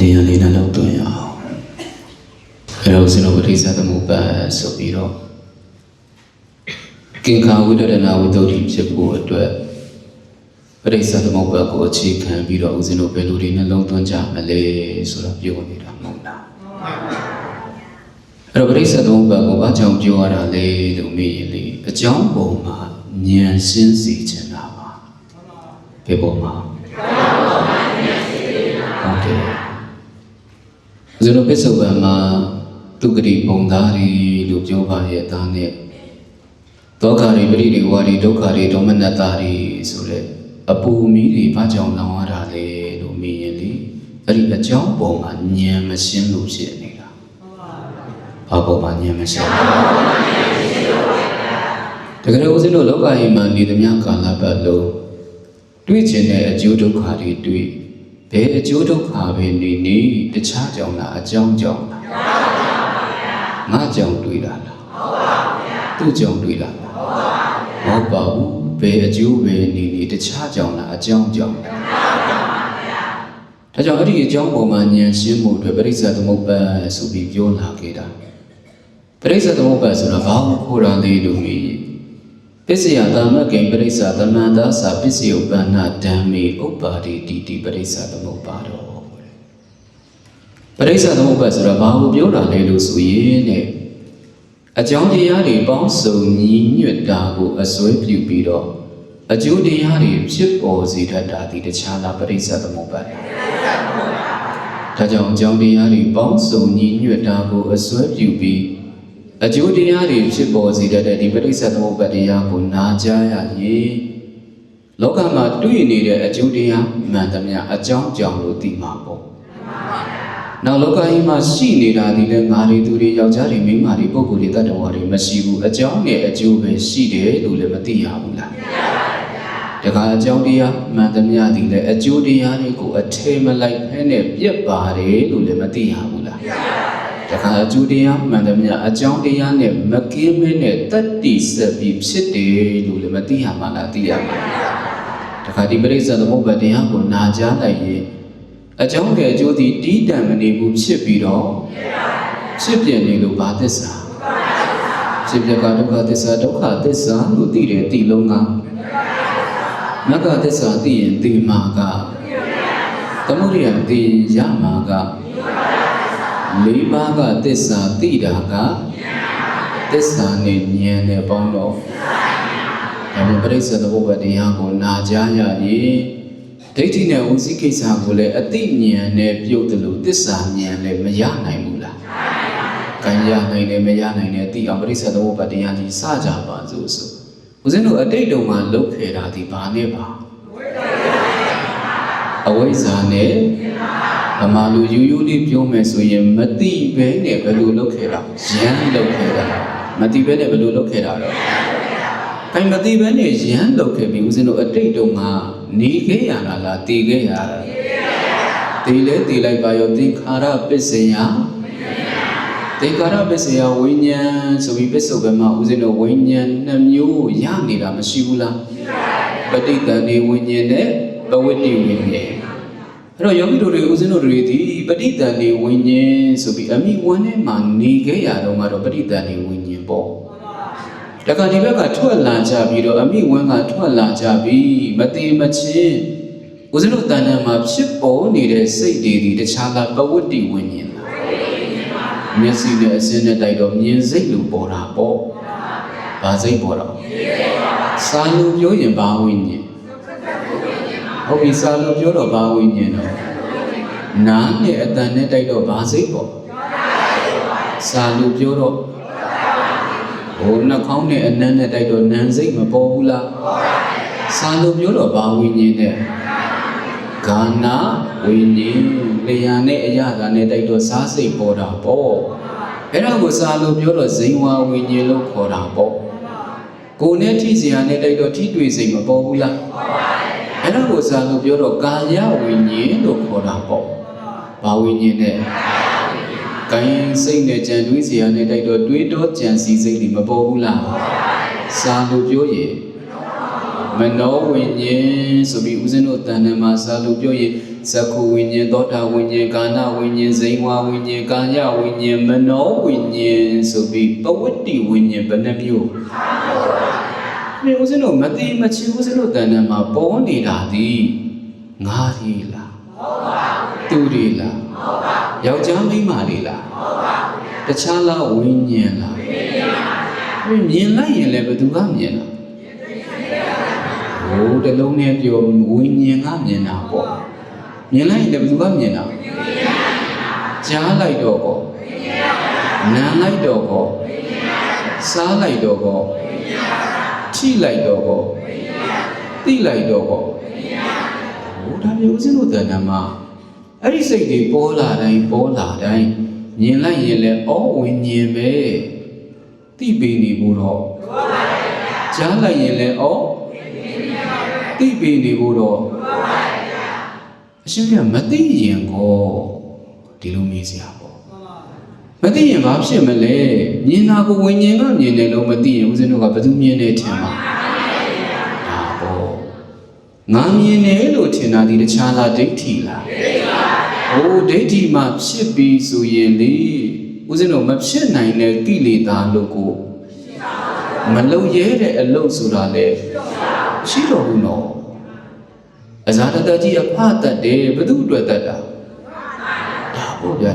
တရားလေးနဲ့လောက်တွေ့ရအောင်အဲ့တော့ကျွန်တော်ပဋိစ္စသမုပ္ပါဆိုပြီးတော့ကင်္ခာဝိတ္တနာဝိတ္တုဖြစ်ဖို့အတွက်ပဋိစ္စသမုပ္ပါကိုအခြေခံပြီးတော့ဦးဇင်းတို့ဘယ်လိုတွေနဲ့လုံးသွင်းကြမလဲဆိုတော့ပြောနေတာမဟုတ်လားအဲ့တော့ပဋိစ္စသမုပ္ပါကိုဘာကြောင့်ပြောရတာလဲလို့မေးရင်လေအကြောင်းပုံမှာဉာဏ်ရှင်းစေချင်တာပါဘယ်ပုံမှာဟုတ်ကဲ့ဦးဇင်းတို့ပစ္စုပန်မှာသူဂတိပုံသားတွေလို့ပြောပါရဲ့အသားနဲ့ဒုက္ခတွေပရိဒီဝါတွေဒုက္ခတွေဒေါမနတ္တာတွေဆိုတဲ့အပူမီးတွေဘာကြောင့်လောင်ရတာလဲလို့မေးရင်လေအဲ့ဒီအကြောင်းပုံမှာဉာဏ်မရှင်းလို့ဖြစ်နေတာဘာပုံမှာဉာဏ်မရှင်းတကယ်လို့ဦးဇင်းတို့လောကကြီးမှာနေသမျှကာလပတ်လုံးတွေ့ကျင်တဲ့အကျိုးဒုက္ခတွေတွေ့ဘယ်အကျိုးဒုက္ခပဲနေတခြားကြောင့်လားအကြောင်းကြောင့်လားငါကြောင့်တွေ့တာလားသူ့ကြောင့်တွေ့တာလားမဟုတ်ပါဘူးဘယ်အကျိုးပဲနေတခြားကြောင့်လားအကြောင်းကြောင့်လားဒါကြောင့်အဲ့ဒီအကြောင်းပေါ်မှာဉာဏ်ရှင်းဖို့အတွက်ပရိစ္ဆေသမုပ္ပါဆိုပြီးပြောလာခဲ့တာပရိစ္ဆေသမုပ္ပါဆိုတာဘာကိုခေါ်တာလဲလို့မေးရင်ပစ္စယသမဂ္ဂိပရိစ္ဆသမန္တာသာပစ္စယဥပ္ပန္နဓမ္မေဥပ္ပါတိတိပရိစ္ဆသမုပ္ပါတော်ပရိစ္ဆသမုပ္ပါဆိုတာဘာကိုပြောတာလဲလို့ဆိုရင်အကြောင်းတရားတွေပေါင်းစုံညီညွတ်တာကိုအစွဲပြုပြီးတော့အကျိုးတရားတွေဖြစ်ပေါ်စေတတ်တာဒီတခြားလားပရိစ္ဆသမုပ္ပါဒါကြောင့်အကြောင်းတရားတွေပေါင်းစုံညီညွတ်တာကိုအစွဲပြုပြီးအကျိုးတရားတွေဖြစ်ပေါ်စေတတ်တဲ့ဒီပဋိစ္စသမုပ္ပါတရားကိုနာကြားရရင်လောကမှာတွေ့နေတဲ့အကျိုးတရားမှန်သမျှအကြောင်းကြောင့်လို့သိမှာပေါ့။နောက်လောကကြီးမှာရှိနေတာဒီလည်းငါတွေသူတွေယောက်ျားတွေမိန်းမတွေပုဂ္ဂိုလ်တွေတ attva တွေမရှိဘူးအကြောင်းနဲ့အကျိုးပဲရှိတယ်လို့လည်းမသိရဘူးလား။သိပါပါဗျာ။ဒါကအကြောင်းတရားမှန်သမျှဒီလည်းအကျိုးတရားတွေကိုအထည်မလိုက်ဖဲနဲ့ပြတ်ပါတယ်လို့လည်းမသိရဘူးလား။တခါအကျိုးတရားမှန်သမျှအကြောင်းတရားနဲ့မကင်းမဲနဲ့တတ္တိဆက်ပြီးဖြစ်တယ်လို့လည်းမသိရမှာလားသိရမှာတခါဒီပရိစ္ဆေသမုပ္ပါတရားကိုနာကြားလိုက်ရင်အကြောင်းရဲ့အကျိုးဒီတီးတံမနေဘူးဖြစ်ပြီးတော့ဖြစ်ပြနေလို့ဘာသစ္စာဖြစ်ပြကဒုက္ခသစ္စာဒုက္ခသစ္စာလို့သိတယ်သိလုံးကမဂ္ဂသစ္စာသိရင်သိမှာကသမုဒိယသိရမှာကလေးပါးကသစ္စာသိတာကသစ္စာနဲ့ဉာဏ်နဲ့ပေါင်းတော့ဒါပေမဲ့ပရိစ္ဆေသမုပ္ပါတရားကိုနာကြားရရင်ဒိဋ္ဌိနဲ့ဝစီကိစ္စကိုလည်းအသိဉာဏ်နဲ့ပြုတ်တယ်လို့သစ္စာဉာဏ်လည်းမရနိုင်ဘူးလား။ကံရနိုင်တယ်မရနိုင်တယ်သိအောင်ပရိစ္ဆေသမုပ္ပါတရားကြီးစကြပါစို့ဆိုဦးဇင်းတို့အတိတ်တုန်းကလုပ်ခဲ့တာဒီဘာနဲ့ပါအဝိဇ္ဇာနဲ့အမှန်လူယူယူလေးပြောမယ်ဆိုရင်မတိပဲနဲ့ဘယ်လိုလုပ်ခဲ့တာရမ်းလုပ်ခဲ့တာမတိပဲနဲ့ဘယ်လိုလုပ်ခဲ့တာတော့ခိုင်မတိပဲနဲ့ရမ်းလုပ်ခဲ့ပြီးဦးဇင်းတို့အတိတ်တုန်းကနေခဲ့ရတာလားတည်ခဲ့ရတာတည်လဲတည်လိုက်ပါရောသင်္ခါရပစ္စယသင်္ခါရပစ္စယဝိညာဉ်ဆိုပြီးပစ္စုပန်မှာဦးဇင်းတို့ဝိညာဉ်2မျိုးရနေတာမရှိဘူးလားပဋိသန္ဓေဝိညာဉ်နဲ့ပဝိတ္တိဝိညာဉ်အဲ့တော့ယောဂီတို့တွေဦးဇင်းတို့တွေဒီပဋိသန္ဓေဝိညာဉ်ဆိုပြီးအမိဝမ်းထဲမှာနေခဲ့ရတော့ကတော့ပဋိသန္ဓေဝိညာဉ်ပေါ့တခါဒီဘက်ကထွက်လာကြပြီးတော့အမိဝမ်းကထွက်လာကြပြီးမတိမချင်းဦးဇင်းတို့တဏ္ဍာမှာဖြစ်ပေါ်နေတဲ့စိတ်တွေဒီတခြားကပဝိတ္တိဝိညာဉ်လားမျက်စိနဲ့အစင်းနဲ့တိုက်တော့မြင်စိတ်လို့ပေါ်တာပေါ့ဘာစိတ်ပေါ်တော့စာလို့ပြောရင်ဘာဝိညာဉ်ဟုတ်ပြီစာလို့ပြောတော့ဘာဝိညာဉ်တော့နားနဲ့အတန်နဲ့တိုက်တော့ဘာစိတ်ပေါ့စာလို့ပြောတော့ဟိုနှာခေါင်းနဲ့အနံ့နဲ့တိုက်တော့နံစိတ်မပေါ်ဘူးလားစာလို့ပြောတော့ဘာဝိညာဉ်နဲ့ဂါနာဝိညာဉ်လျာနဲ့အရာသာနဲ့တိုက်တော့စားစိတ်ပေါ်တာပေါ့အဲ့ဒါကိုစာလို့ပြောတော့ဇိဝဝိညာဉ်လို့ခေါ်တာပေါ့ကိုယ်နဲ့ထိစရာနဲ့တိုက်တော့ထိတွေ့စိတ်မပေါ်ဘူးလားအဲ့ဒါကိုစာလို့ပြောတော့ကာယဝိညာဉ်လို့ခေါ်တာပေါ့ဘာဝိညာဉ်နဲ့ကိုယ်စိတ်နဲ့ကြံတွေးစရာနဲ့တိုက်တော့တွေးတော့ကြံစီစိတ်တွေမပေါ်ဘူးလားစာလို့ပြောရင် မနောဝိညာဉ်ဆိုပြီးဦးဇင်းတို့တဏ္ဍာမှာစာလို့ပြောရင်ဇက္ခုဝိညာဉ်သောတာဝိညာဉ်ကာဏဝိညာဉ်ဇိဝဝိညာဉ်ကာယဝိညာဉ်မနောဝိညာဉ်ဆိုပြီးပဝတ္တိဝိညာဉ်ဘယ်နှမျိုးဒီဦးဇင်းတို့မသိမချဦးဇင်းတို့တဏ္ဍာမှာပေါ်နေတာဒီငါးဒီလားမဟုတ်ပါဘူးသူတွေလားမဟုတ်ပါဘူးယောက်ျားမိန်းမတွေလားမဟုတ်ပါဘူးတခြားလားဝိညာဉ်လားဝိညာဉ်ပါဗျာမြင်လိုက်ရင်လည်းဘယ်သူကမြင်တာဟိုတလုံးနဲ့ပြောဝိညာဉ်ကမြင်တာပေါ့မြင်လိုက်ရင်လည်းဘယ်သူကမြင်တာကြားလိုက်တော့ကောနားလိုက်တော့ကောစားလိုက်တော့ကောထိလိုက်တော့ကောသိလိုက်တော့ကောဟိုဒါမျိုးဦးဇင်းတို့တဏ္ဍာမှာအဲ့ဒီစိတ်တွေပေါ်လာတိုင်းမြင်လိုက်ရင်လည်းဩဝိညာဉ်ပဲသိပေနေဖို့တော့ကြားလိုက်ရင်လည်းဩသိပေနေဖို့တော့အရှင်ကမသိရင်ကောဒီလိုမေးစရာပေါ့မသိရင်ဘာဖြစ်မလဲမြင်တာကိုဝိညာဉ်ကမြင်တယ်လို့မသိရင်ဦးဇင်းတို့ကဘယ်သူမြင်နေထင်မှာဒါပေါ့ငါမြင်တယ်လို့ထင်တာဒီတခြားလားဒိဋ္ဌိလားဒိဋ္ဌိပါဗျာဟိုဒိဋ္ဌိမှဖြစ်ပြီးဆိုရင်လေဦးဇင်းတို့မဖြစ်နိုင်တဲ့ကိလေသာလို့ကိုမလုံရဲတဲ့အလုပ်ဆိုတာလေရှိတော်ဘူးနော်အဇာတတကြီးအဖတ်တတ်တယ်ဘယ်သူအတွက်တတ်တာဒါပေါ့ဗျာ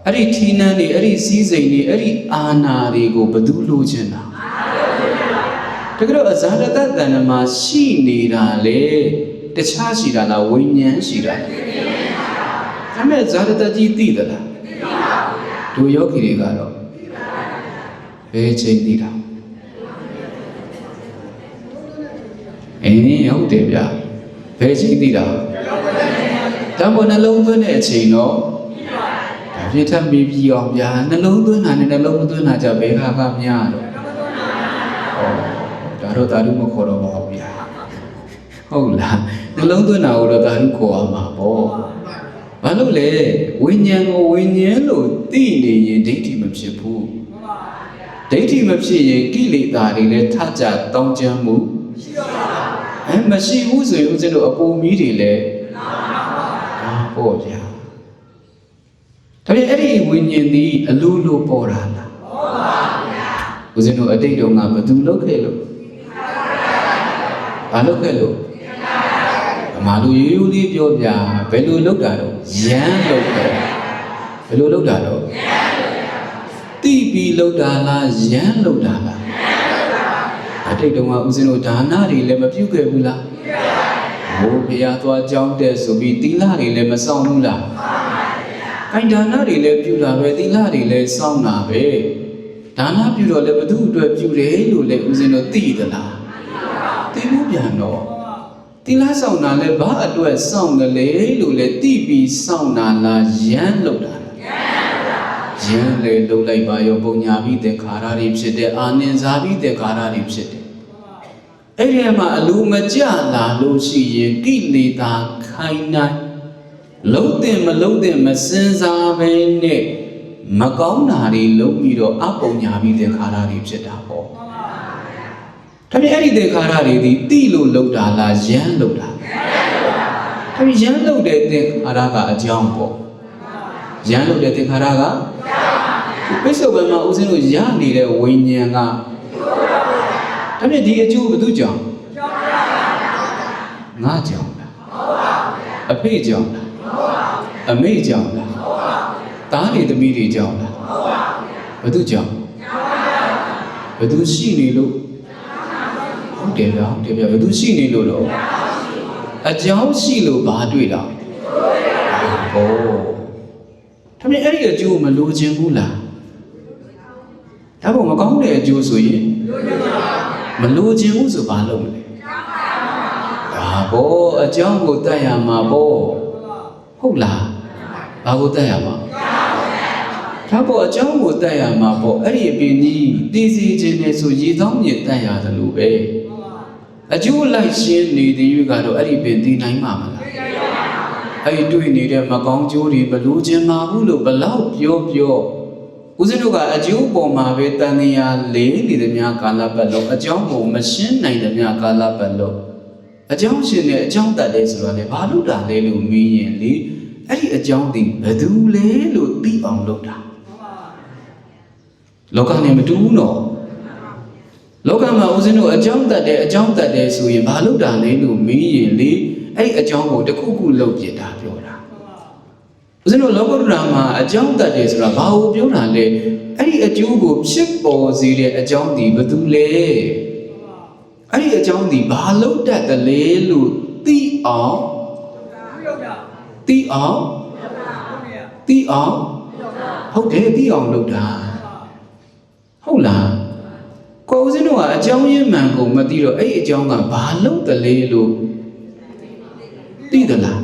အဲ့ဒီထီးနှန်းတွေအဲ့ဒီစီးစိမ်တွေအဲ့ဒီအာနာတွေကိုဘယ်သူလိုချင်တာတကယ်တော့အဇာတတတဏ္ဍာမှာရှိနေတာလေတခြားရှိတာလားဝိညာဉ်ရှိတာဒါမဲ့ဇာတတကြီးသိသလားတို့ယောဂီတွေကတော့ဘယ်ချိန်သိတာဟုတ်တယ်ဗျာဘယ်ချိန်သိတာဒါမို့နှလုံးသွင်းတဲ့အချိန်တော့ဒါပြည့်ထပ်ပြီးပြီးအောင်ဗျာနှလုံးသွင်းတာနဲ့နှလုံးမသွင်းတာကြဘယ်ခါများတော့ဒါတော့မခေါ်တော့ပါဘူးဗျာဟုတ်လားနှလုံးသွင်းတာကိုတော့ဒါတို့ခေါ်ရမှာပေါ့ဘာလို့လဲဝိညာဉ်ကိုဝိညာဉ်လို့သိနေရင်ဒိဋ္ဌိမဖြစ်ဘူးဒိဋ္ဌိမဖြစ်ရင်ကိလေသာတွေလည်းထကြတောင်းကျမ်းမှုရှိတော့ပါဘူးမရှိဘူးဆိုရင်ဦးဇင်းတို့အပူမီးတွေလည်းဟုတ်ဗျာဒါပေမဲ့အဲ့ဒီဝိညာဉ်သည်အလိုလိုပေါ်တာလားဟုတ်ပါဗျာဦးဇင်းတို့အတိတ်တုန်းကဘယ်သူလုပ်ခဲ့လို့ဘာလုပ်ခဲ့လို့အမှလူရိုးရိုးလေးပြောပြဘယ်လိုလုပ်တာတော့ယမ်းလုပ်ခဲ့ဘယ်လိုလုပ်တာတော့တိပြီးလုပ်တာလားယမ်းလုပ်တာလားအတိတ်တုန်းကဦးဇင်းတို့ဒါနတွေလည်းမပြုခဲ့ဘူးလားဟိုဘုရားသွားကြောင်းတဲ့ဆိုပြီးသီလတွေလည်းမဆောင်ဘူးလားအိုင်ဒါနတွေလည်းပြုတာပဲသီလတွေလည်းစောင့်တာပဲဒါနပြုတော့လည်းဘု து အတွက်ပြုတယ်လို့လည်းဦးဇင်းတို့သိသလားသိဘူးပြန်တော့သီလဆောင်တာလည်းဘာအတွက်စောင့်တယ်လေလို့လည်းသိပြီးစောင့်တာလားယမ်းလုပ်တာလားယမ်းလေလုပ်လိုက်ပါရောပုံညာပြီးတဲ့ခါရတွေဖြစ်တဲ့အာနင်ဇာပြီးတဲ့ခါရတွေဖြစ်တယ်အဲ့ဒီမှာအလိုမကျလာလို့ရှိရင်ကိလေသာခိုင်းနိုင်လုံးတင်မလုံးတင်မစင်စားပဲနဲ့မကောင်းတာတွေလုပ်ပြီးတော့အပုံညာပြီးတဲ့ခါရတွေဖြစ်တာပေါ့ဒါပေမဲ့အဲ့ဒီတဲ့ခါရတွေဒီတိလို့လုပ်တာလားယမ်းလုပ်တာဒါပေမဲ့ယမ်းလုပ်တဲ့တဲ့ခါရကအကြောင်းပေါ့ယမ်းလုပ်တဲ့တဲ့ခါရကပိဿုပံမှာဦးဇင်းတို့ရနေတဲ့ဝိညာဉ်ကဒါပေမဲ့ဒီအကျိုးဘယ်သူကြောင့်ငါကြောင့်လားအဖေကြောင့်လားအမေကြောင့်လားသားတွေသမီးတွေကြောင့်လားဘယ်သူကြောင့်ဘယ်သူရှိနေလို့ဟုတ်တယ်ဗျာဘယ်သူရှိနေလို့တော့အကြောင်းရှိလို့ဘာတွေ့တာဟောဒါပေမဲ့အဲ့ဒီအကျိုးမလိုချင်ဘူးလားဒါပေါ့မကောင်းတဲ့အကျိုးဆိုရင်မလိုချင်ဘူးဆိုဘာလုပ်မလဲဒါပေါ့အကြောင်းကိုတတ်ရမှာပေါ့ဟုတ်လားဘာကိုတတ်ရမှာဒါပေါ့အကြောင်းကိုတတ်ရမှာပေါ့အဲ့ဒီအပြင်ကြီးတည်စီခြင်းနဲ့ဆိုရေသောမြေတတ်ရတယ်လို့ပဲအကျိုးလိုက်ရှင်းနေတဲ့ရွေးကတော့အဲ့ဒီပင်တည်နိုင်မှာမလားအဲ့ဒီတွေ့နေတဲ့မကောင်းကျိုးတွေမလိုချင်ပါဘူးလို့ဘလောက်ပြော ဦးဇင်းတို့ကအကျိုးပေါ်မှာပဲတန်တရားလေးနေသည်များကာလပတ်လုံးအကြောင်းကိုမရှင်းနိုင်သည်များကာလပတ်လုံးအကြောင်းရှင်းတဲ့အကြောင်းတတ်တယ်ဆိုတာလေဘာလို့တာလဲလို့မေးရင်လေအဲ့ဒီအကြောင်းဒီဘယ်သူလဲလို့သိအောင်လုပ်တာလောကနဲ့မတူဘူးနော်လောကမှာဦးဇင်းတို့အကြောင်းတတ်တယ်ဆိုရင်ဘာလို့တာလဲလို့မေးရင်လေအဲ့ဒီအကြောင်းကိုတစ်ခုခုလုပ်ပြတာပြောတာဦးဇင်းတို့လောကုတ္တရာမှာအကြောင်းတတ်တယ်ဆိုတာဘာကိုပြောတာလဲအဲ့ဒီအကျိုးကိုဖြစ်ပေါ်စေတဲ့အကြောင်းဒီဘယ်သူလဲအဲ့ဒီအကြောင်းဒီဘာလို့တတ်တယ်လဲလို့သိအောင်ဟုတ်တယ်သိအောင်လုပ်တာဟုတ်လားကိုဦးဇင်းတို့ကအကြောင်းရင်းမှန်ကိုမသိတော့အဲ့ဒီအကြောင်းကဘာလို့တယ်လဲလို့သိသလား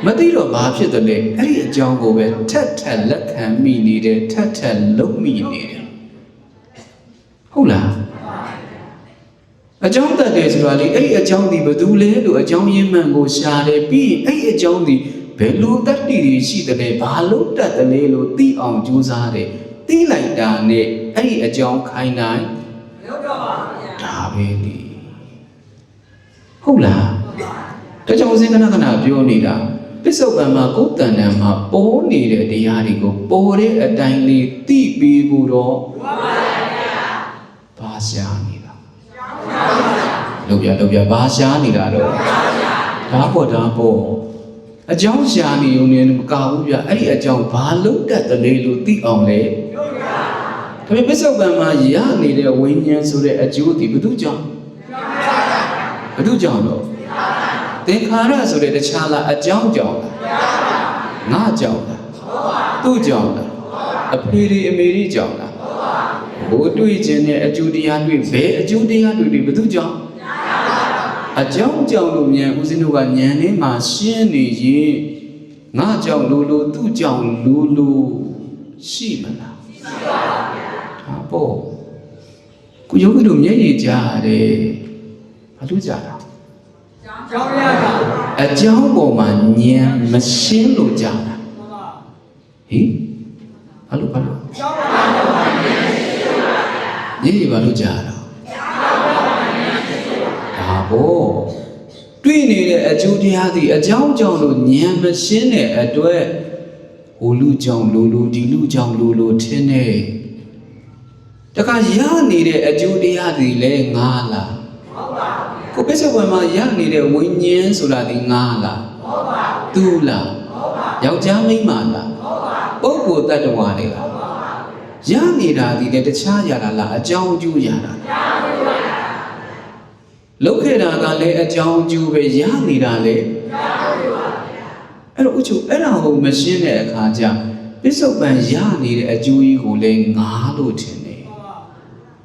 မသိတော့ဘာဖြစ်တယ်လဲအဲ့ဒီအကြောင်းကိုပဲထက်လက်ခံမိနေတယ်ထက်လုံးမိနေတယ်ဟုတ်လားအကြောင်းတတ်တယ်ဆိုတာလေအဲ့ဒီအကြောင်းဒီဘယ်သူလဲလို့အကြောင်းရင်းမှန်ကိုရှာတယ်ပြီးရင်အဲ့ဒီအကြောင်းဒီဘယ်လိုတတ်တည်တွေရှိတယ်လဲဘာလို့တတ်တယ်လဲလို့သိအောင်ကြိုးစားတယ်သိလိုက်တာနဲ့အဲ့ဒီအကြောင်းခိုင်းနိုင်မဟုတ်တော့ပါဘူးဒါပဲလေဟုတ်လားဒါကြောင့်ဦးဇင်းခဏပြောနေတာပစ္စုပန်မှာကိုယ်တဏ္ဍာမှာပေါ်နေတဲ့တရားတွေကိုပေါ်တဲ့အတိုင်းလေးသိပြီးဖို့တော့ဘာရှာနေတာလုပ်ပြဘာရှာနေတာတော့ဒါပေါ့အကြောင်းရှာနေုံနဲ့မကဘူးဗျအဲ့ဒီအကြောင်းဘာလို့တတ်တယ်လဲလို့သိအောင်လေဒါပေမဲ့ပစ္စုပန်မှာရနေတဲ့ဝိညာဉ်ဆိုတဲ့အကျိုးဒီဘု து ကြောင့်တော့သင်္ခါရဆိုတဲ့တခြားလားအကြောင်းကြောင့်လားငါကြောင့်လားသူ့ကြောင့်လားအဖေဒီအမေဒီကြောင့်လားဘိုးတွေ့ခြင်းနဲ့အကျိုးတရားတွေ့ဘယ်အကျိုးတရားတွေ့ဘု து ကြောင့်အကြောင်းကြောင့်လို့ဉာဏ်ဦးဇင်းတို့ကဉာဏ်ထဲမှာရှင်းနေရင်ငါကြောင့်လို့သူ့ကြောင့်လို့ရှိမလားရှိပါဗျာဒါပေါ့ကိုယောဂီတို့မျက်ရည်ကြတယ်ဘာလို့ကြတာအကြောင်းပေါ်မှာဉာဏ်မရှင်းလို့ကြတာဟင်ဘာလို့မျက်ရည်ဘာလို့ကြတာဒါပေါ့တွေ့နေတဲ့အကျိုးတရားသည်အကြောင်းကြောင့်လို့ဉာဏ်မရှင်းတဲ့အတွက်ဟိုလူကြောင့်လိုဒီလူကြောင့်လိုထင်းနေတခါရနေတဲ့အကျိုးတရားသည်လည်းငါလားဟုတ်ပါဘူးကိုပစ္စုပန်မှာရနေတဲ့ဝိညာဉ်ဆိုတာဒီငါလားဟုတ်ပါဘူးသူလားဟုတ်ပါဘူးယောက်ျားမိန်းမလားဟုတ်ပါဘူးပုဂ္ဂိုလ်တ attva တွေလားဟုတ်ပါဘူးရနေတာဒီလည်းတခြားရတာလားအကြောင်းအကျိုးရတာလုပ်ခဲ့တာကလည်းအကြောင်းအကျိုးပဲရနေတာလေအဲ့တော့ဥချိုအဲ့ဒါကိုမရှင်းတဲ့အခါကျပစ္စုပန်ရနေတဲ့အကျိုးကြီးကိုလည်းငါလို့ထင်တယ်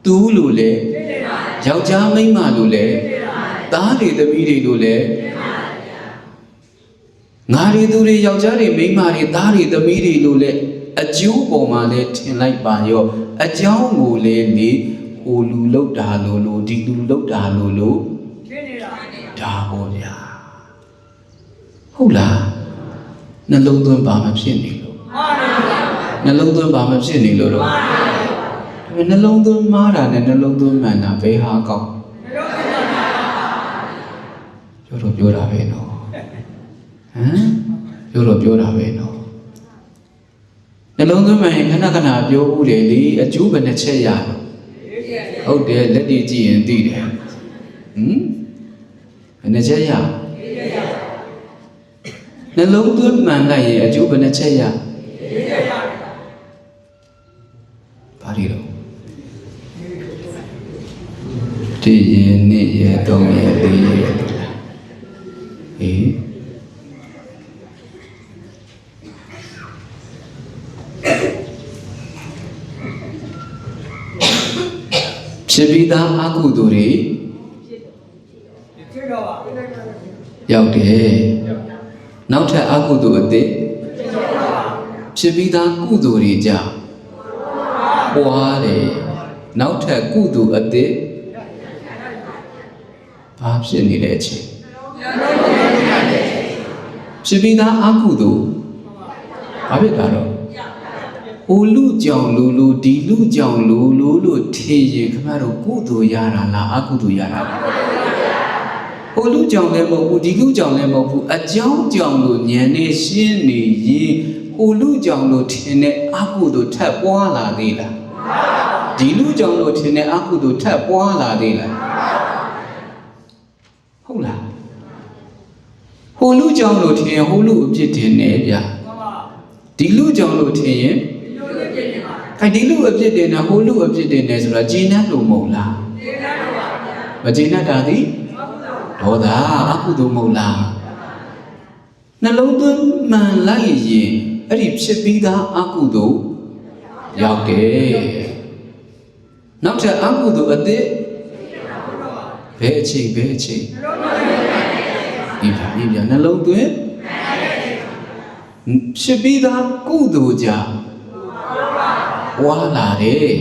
သူလို့လေယောက်ျားမိန်းမလို့လေသားတွေသမီးတွေလို့လေငါတွေသူတွေယောက်ျားတွေမိန်းမတွေသားတွေသမီးတွေလို့လေအကျိုးပေါ်မှာလည်းထင်လိုက်ပါရောအကြောင်းကိုလည်းလေဟိုလူလောက်တာလို့ဒီလူလောက်တာလို့ဖြစ်နေတာဒါပေါ့ဗျာဟုတ်လားနှလုံးသွင်းပါမဖြစ်နေလို့နှလုံးသွင်းပါမဖြစ်နေလို့တော့နှလုံးသွင်းမားတာနဲ့နှလုံးသွင်းမှန်တာဘယ်ဟာကောင်းပြောတာပဲနော်ပြောတာပဲနော်နှလုံးသွင်းမှန်ရင်ခဏပြောဦးတယ်လေအကျိုးဘယ်နှချက်ရတော့ဟုတ်တယ်လက်တွေကြည့်ရင်သိတယ်ဘယ်နှချက်ရနှလုံးသွင်းမှန်လိုက်ရင်အကျိုးဘယ်နှချက်ရဘာတွေတော့ဒီရင်နေ့ရတော့ရသေးရဖြစ်ပြီးသားအကုသိုလ်တွေရောက်တယ်နောက်ထပ်အကုသိုလ်အသစ်ဖြစ်ပြီးသားကုသိုလ်တွေကြောင့်ပွားတယ်နောက်ထပ်ကုသိုလ်အသစ်ဘာဖြစ်နေလဲအချင်းဖြစ်ပြီးသားအကုသိုလ်ဘာဖြစ်တာတော့ ဟိုလူကြောင့်လူဒီလူကြောင့်လူလို့ထင်ရင်ခင်ဗျားတို့ကုသိုလ်ရတာလားအကုသိုလ်ရတာလားဟိုလူကြောင့်လည်းမဟုတ်ဘူးဒီလူကြောင့်လည်းမဟုတ်ဘူးအကြောင်းကြောင့်လို့ဉာဏ်နဲ့ရှင်းနေရင်ဟိုလူကြောင့်လို့ထင်တဲ့အကုသိုလ်ထပ်ပွားလာသေးလားဒီလူကြောင့်လို့ထင်တဲ့အကုသိုလ်ထပ်ပွားလာသေးလားဟုတ်လားဟိုလူကြောင့်လို့ထင်ရင်ဟိုလူအပြစ်တင်နေဗျာဒီလူကြောင့်လို့ထင်ရင်ဒီလူအပြစ်တင်နေဟိုလူအပြစ်တင်နေဆိုတာဂျင်းနဲ့လို့မဟုတ်လားမဂျင်းနဲ့တာသည်ဒေါသအကုသိုလ်မဟုတ်လားနှလုံးသွင်းမှန်လိုက်ရင်အဲ့ဒီဖြစ်ပြီးသားအကုသိုလ်ရောက်တယ်နောက်ထပ်အကုသိုလ်အသစ်ဘယ်အချိန်ဒီဗျာနှလုံးသွင်းဖြစ်ပြီးသားကုသိုလ်ကြောင့်ဝါလာတယ်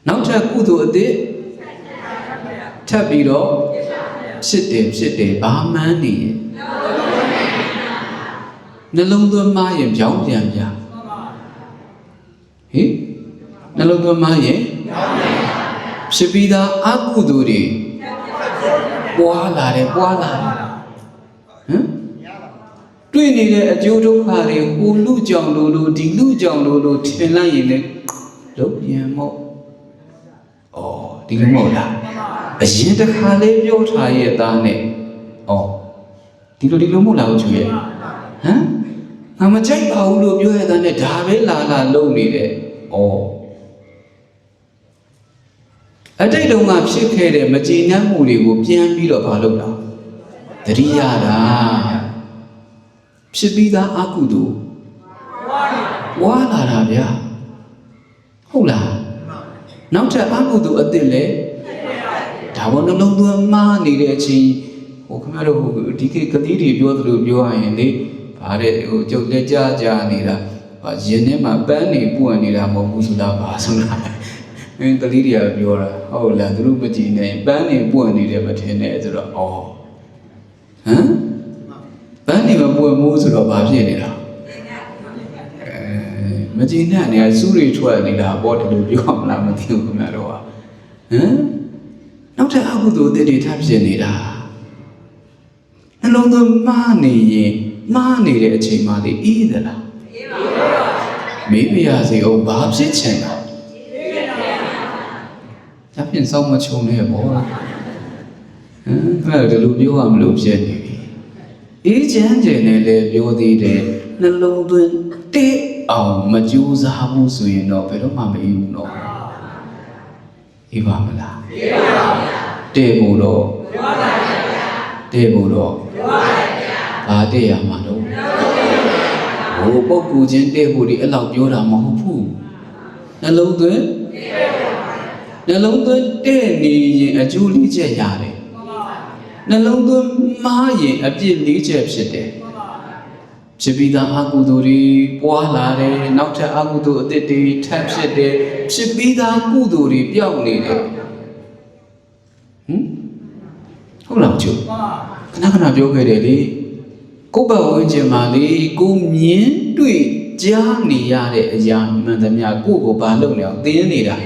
နောက်ထပ်ကုသိုလ်အသစ်ထပ်ပြီးတော့ဖြစ်တယ်ဘာမှန်းနေရဲ့နှလုံးသွင်းမှရင်ကြောင်းပြန်ဗျာဟင်နှလုံးသွင်းမှရင်ဖြစ်ပြီးသားအကုသိုလ်တွေပွားလာတယ်ဟမ်တွေ့နေတဲ့အကျိုးဒုက္ခတွေဟိုလူကြောင့်လို့ဒီလူကြောင့်လို့ထင်လိုက်ရင်လည်းလုံးပြန်မို့ဒီလိုမဟုတ်လားအရင်တစ်ခါလေးပြောထားရဲ့သားနဲ့ဒီလိုမဟုတ်လားကျူရဲ့ဟမ်ငါမကြိုက်ပါဘူးလို့ပြောရဲ့သားနဲ့ဒါပဲလာလုံးနေတယ်အတိတ်တုန်းကဖြစ်ခဲ့တဲ့မကျေနပ်မှုတွေကိုပြန်ပြီးတော့မလုပ်တာတတိယတာဖြစ်ပြီးသားအကုသိုလ်ဝါလာတာဗျာဟုတ်လားနောက်ထပ်အကုသိုလ်အသစ်လည်းဒါဘောနှလုံးသွင်းမှနေတဲ့အချိန်ခင်ဗျားတို့ဒီကလေးတွေပြောသလိုပြောရရင်လေဗါတဲ့ကျုပ်လက်ကြားနေတာရင်ထဲမှာပန်းနေပွင့်နေတာမဟုတ်ဘူးဆိုတာပါဆိုတာကလေးတွေကပြောတာဟုတ်လားသူတို့မကြည့်နဲ့ပန်းနေပွင့်နေတယ်မထင်နဲ့ဆိုတော့ပန်းနေမပွင့်ဘူးဆိုတော့ဘာဖြစ်နေတာမကြည့်နဲ့နေစူးတွေထွက်နေတာပေါ့ဒီလိုပြောမလားမသိဘူးခင်ဗျားတို့နောက်ထပ်အကုသိုလ်တွေထပ်ဖြစ်နေတာနှလုံးသွင်းမှားနေရင်မှားနေတဲ့အချိန်မှလေအေးသလားမေးပြရစီအောင်ဘာဖြစ်ချင်တာဒါဖြင့်စောင့်မချုံနဲ့ပေါ့အဲ့ဒါလိုပြောရမလို့ဖြစ်နေပြီအေးချမ်းချင်နဲ့လည်းပြောသေးတယ်နှလုံးသွင်းတဲ့အောင်မကြိုးစားဘူးဆိုရင်တော့ဘယ်တော့မှမအေးဘူးတော့အေးပါမလားအေးပါပါတဲ့ဖို့တော့တဲ့ဖို့တော့ဘာတဲ့ရမှာတော့ဟိုပုဂ္ဂိုလ်ချင်းတဲ့ဖို့ဒီအဲ့လောက်ပြောတာမဟုတ်ဘူးနှလုံးသွင်းတဲ့နေရင်အကျိုးလေးချက်ရတယ်နှလုံးသွင်းမှားရင်အပြစ်လေးချက်ဖြစ်တယ်ဖြစ်ပြီးသားအကုသိုလ်တွေပွားလာတယ်နောက်ထပ်အကုသိုလ်အသစ်တွေထပ်ဖြစ်တယ်ဖြစ်ပြီးသားကုသိုလ်တွေပျောက်နေတယ်ဟုတ်လားကျိုးခဏပြောခဲ့တယ်လေကိုယ့်ဘဝဝင်ခြင်းမှာလေကိုမြင်တွေ့ကြားနေရတဲ့အရာမှန်သမျှကိုယ့်ကိုဘာလုပ်နေအောင်သင်နေတာ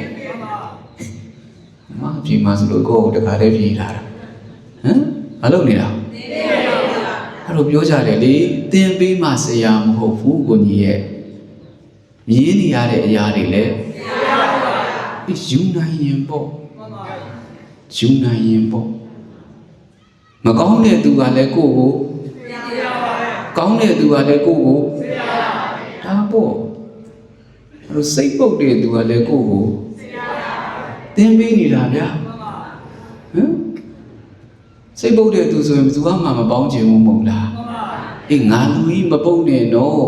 ပြေမှာဆိုလို့ကိုယ့်ကိုတခါတည်းပြေးလာတာဘာလုပ်နေတာအဲ့လိုပြောကြတယ်လေသင်ပေးမှဆရာမဟုတ်ဘူးကိုကြီးရဲ့မြင်နေရတဲ့အရာတွေလည်းယူနိုင်ရင်ပေါ့မကောင်းတဲ့သူကလည်းကိုယ့်ကိုကောင်းတဲ့သူကလည်းကိုယ့်ကိုဒါပေါ့အဲ့လိုစိတ်ပုတ်တဲ့သူကလည်းကိုယ့်ကိုသင်ပေးနေတာဗျာစိတ်ပုတ်တဲ့သူဆိုရင်ဘယ်သူမှမပေါင်းချင်ဘူးမဟုတ်လားငါလူကြီးမပုတ်နဲ့တော့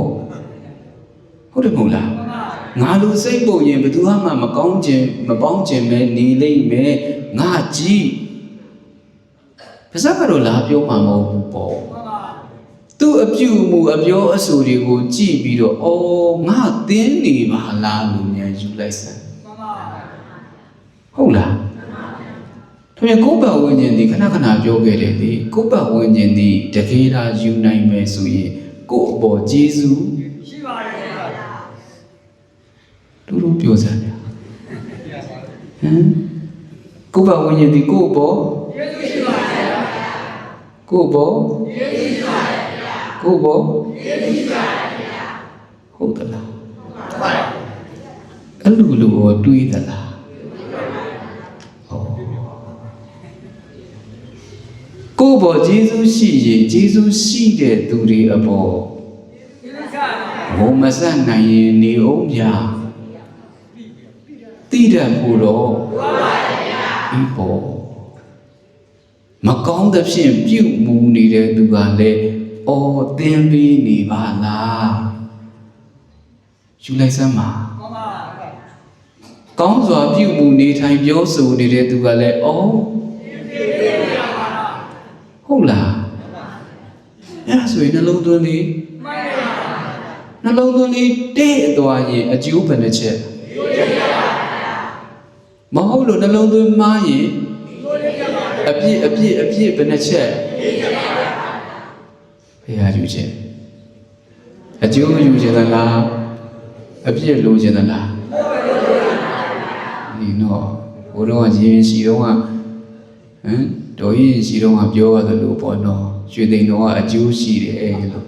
ဟုတ်တယ်မဟုတ်လားငါလူစိတ်ပုတ်ရင်ဘယ်သူမှမပေါင်းချင်မဲနေလိမ့်မယ်ငါကြည့်ပါစကတော့လာပြောမှာမဟုတ်ဘူးပေါ့သူ့အပြုအမူအပြောအဆိုတွေကိုကြည့်ပြီးတော့ငါသင်နေပါလားလို့မြန်ယူလိုက်စမ်းဟုတ်လားဒါပေမဲ့ကိုယ်ပတ်ဝန်းကျင်ဒီခဏပြောခဲ့တယ်လေကိုယ်ပတ်ဝန်းကျင်ဒီတကယ်ဒါယူနိုင်မယ်ဆိုရင်ကိုယ့်အပေါ်ကျေးဇူးရှိပါတယ် တူပြောစမ်းဗျာကိုဘဝဉ္ဇဉ်ဒီကိုဘောယေရှုရှိပါရဲ့ဗျာကိုဘောယေရှုရှိပါရဲ့ဗျာကိုဘောယေရှုရှိပါရဲ့ဗျာဟုတ်သလားဟုတ်ပါရဲ့အဲ့လိုတွေးသလားကိုဘောယေရှုရှိရင်ယေရှုရှိတဲ့သူတွေအပေါ်ဘုံမဆက်နိုင်ရင်နေအောင်ဗျာတိတတ်ဖို့တော့ဒီပေါ်မကောင်းသဖြင့်ပြုတ်မူနေတဲ့သူကလည်းအော်သင်ပေးနေပါလားယူလိုက်စမ်းပါကောင်းစွာပြုတ်မူနေထိုင်ပြောဆိုနေတဲ့သူကလည်းအော်ဟုတ်လားအဲ့ဒါဆိုရင်နှလုံးသွင်းလေးနှလုံးသွင်းလေးတဲ့သွားရင်အကျိုးဘယ်နှချက်မဟုတ်လို့နှလုံးသွင်းမှားရင်အပြစ်ဘယ်နှချက်ဘယ်ဟာယူခြင်းအကျိုးယူခြင်းသလားအပြစ်လိုခြင်းသလားဒီတော့ဘုရားရင်ရှိတော့တော်ရင်ရှိတော့ပြောရတယ်လို့ပေါ့နော်ရွှေသိန်းတော်ကအကျိုးရှိတယ်လို့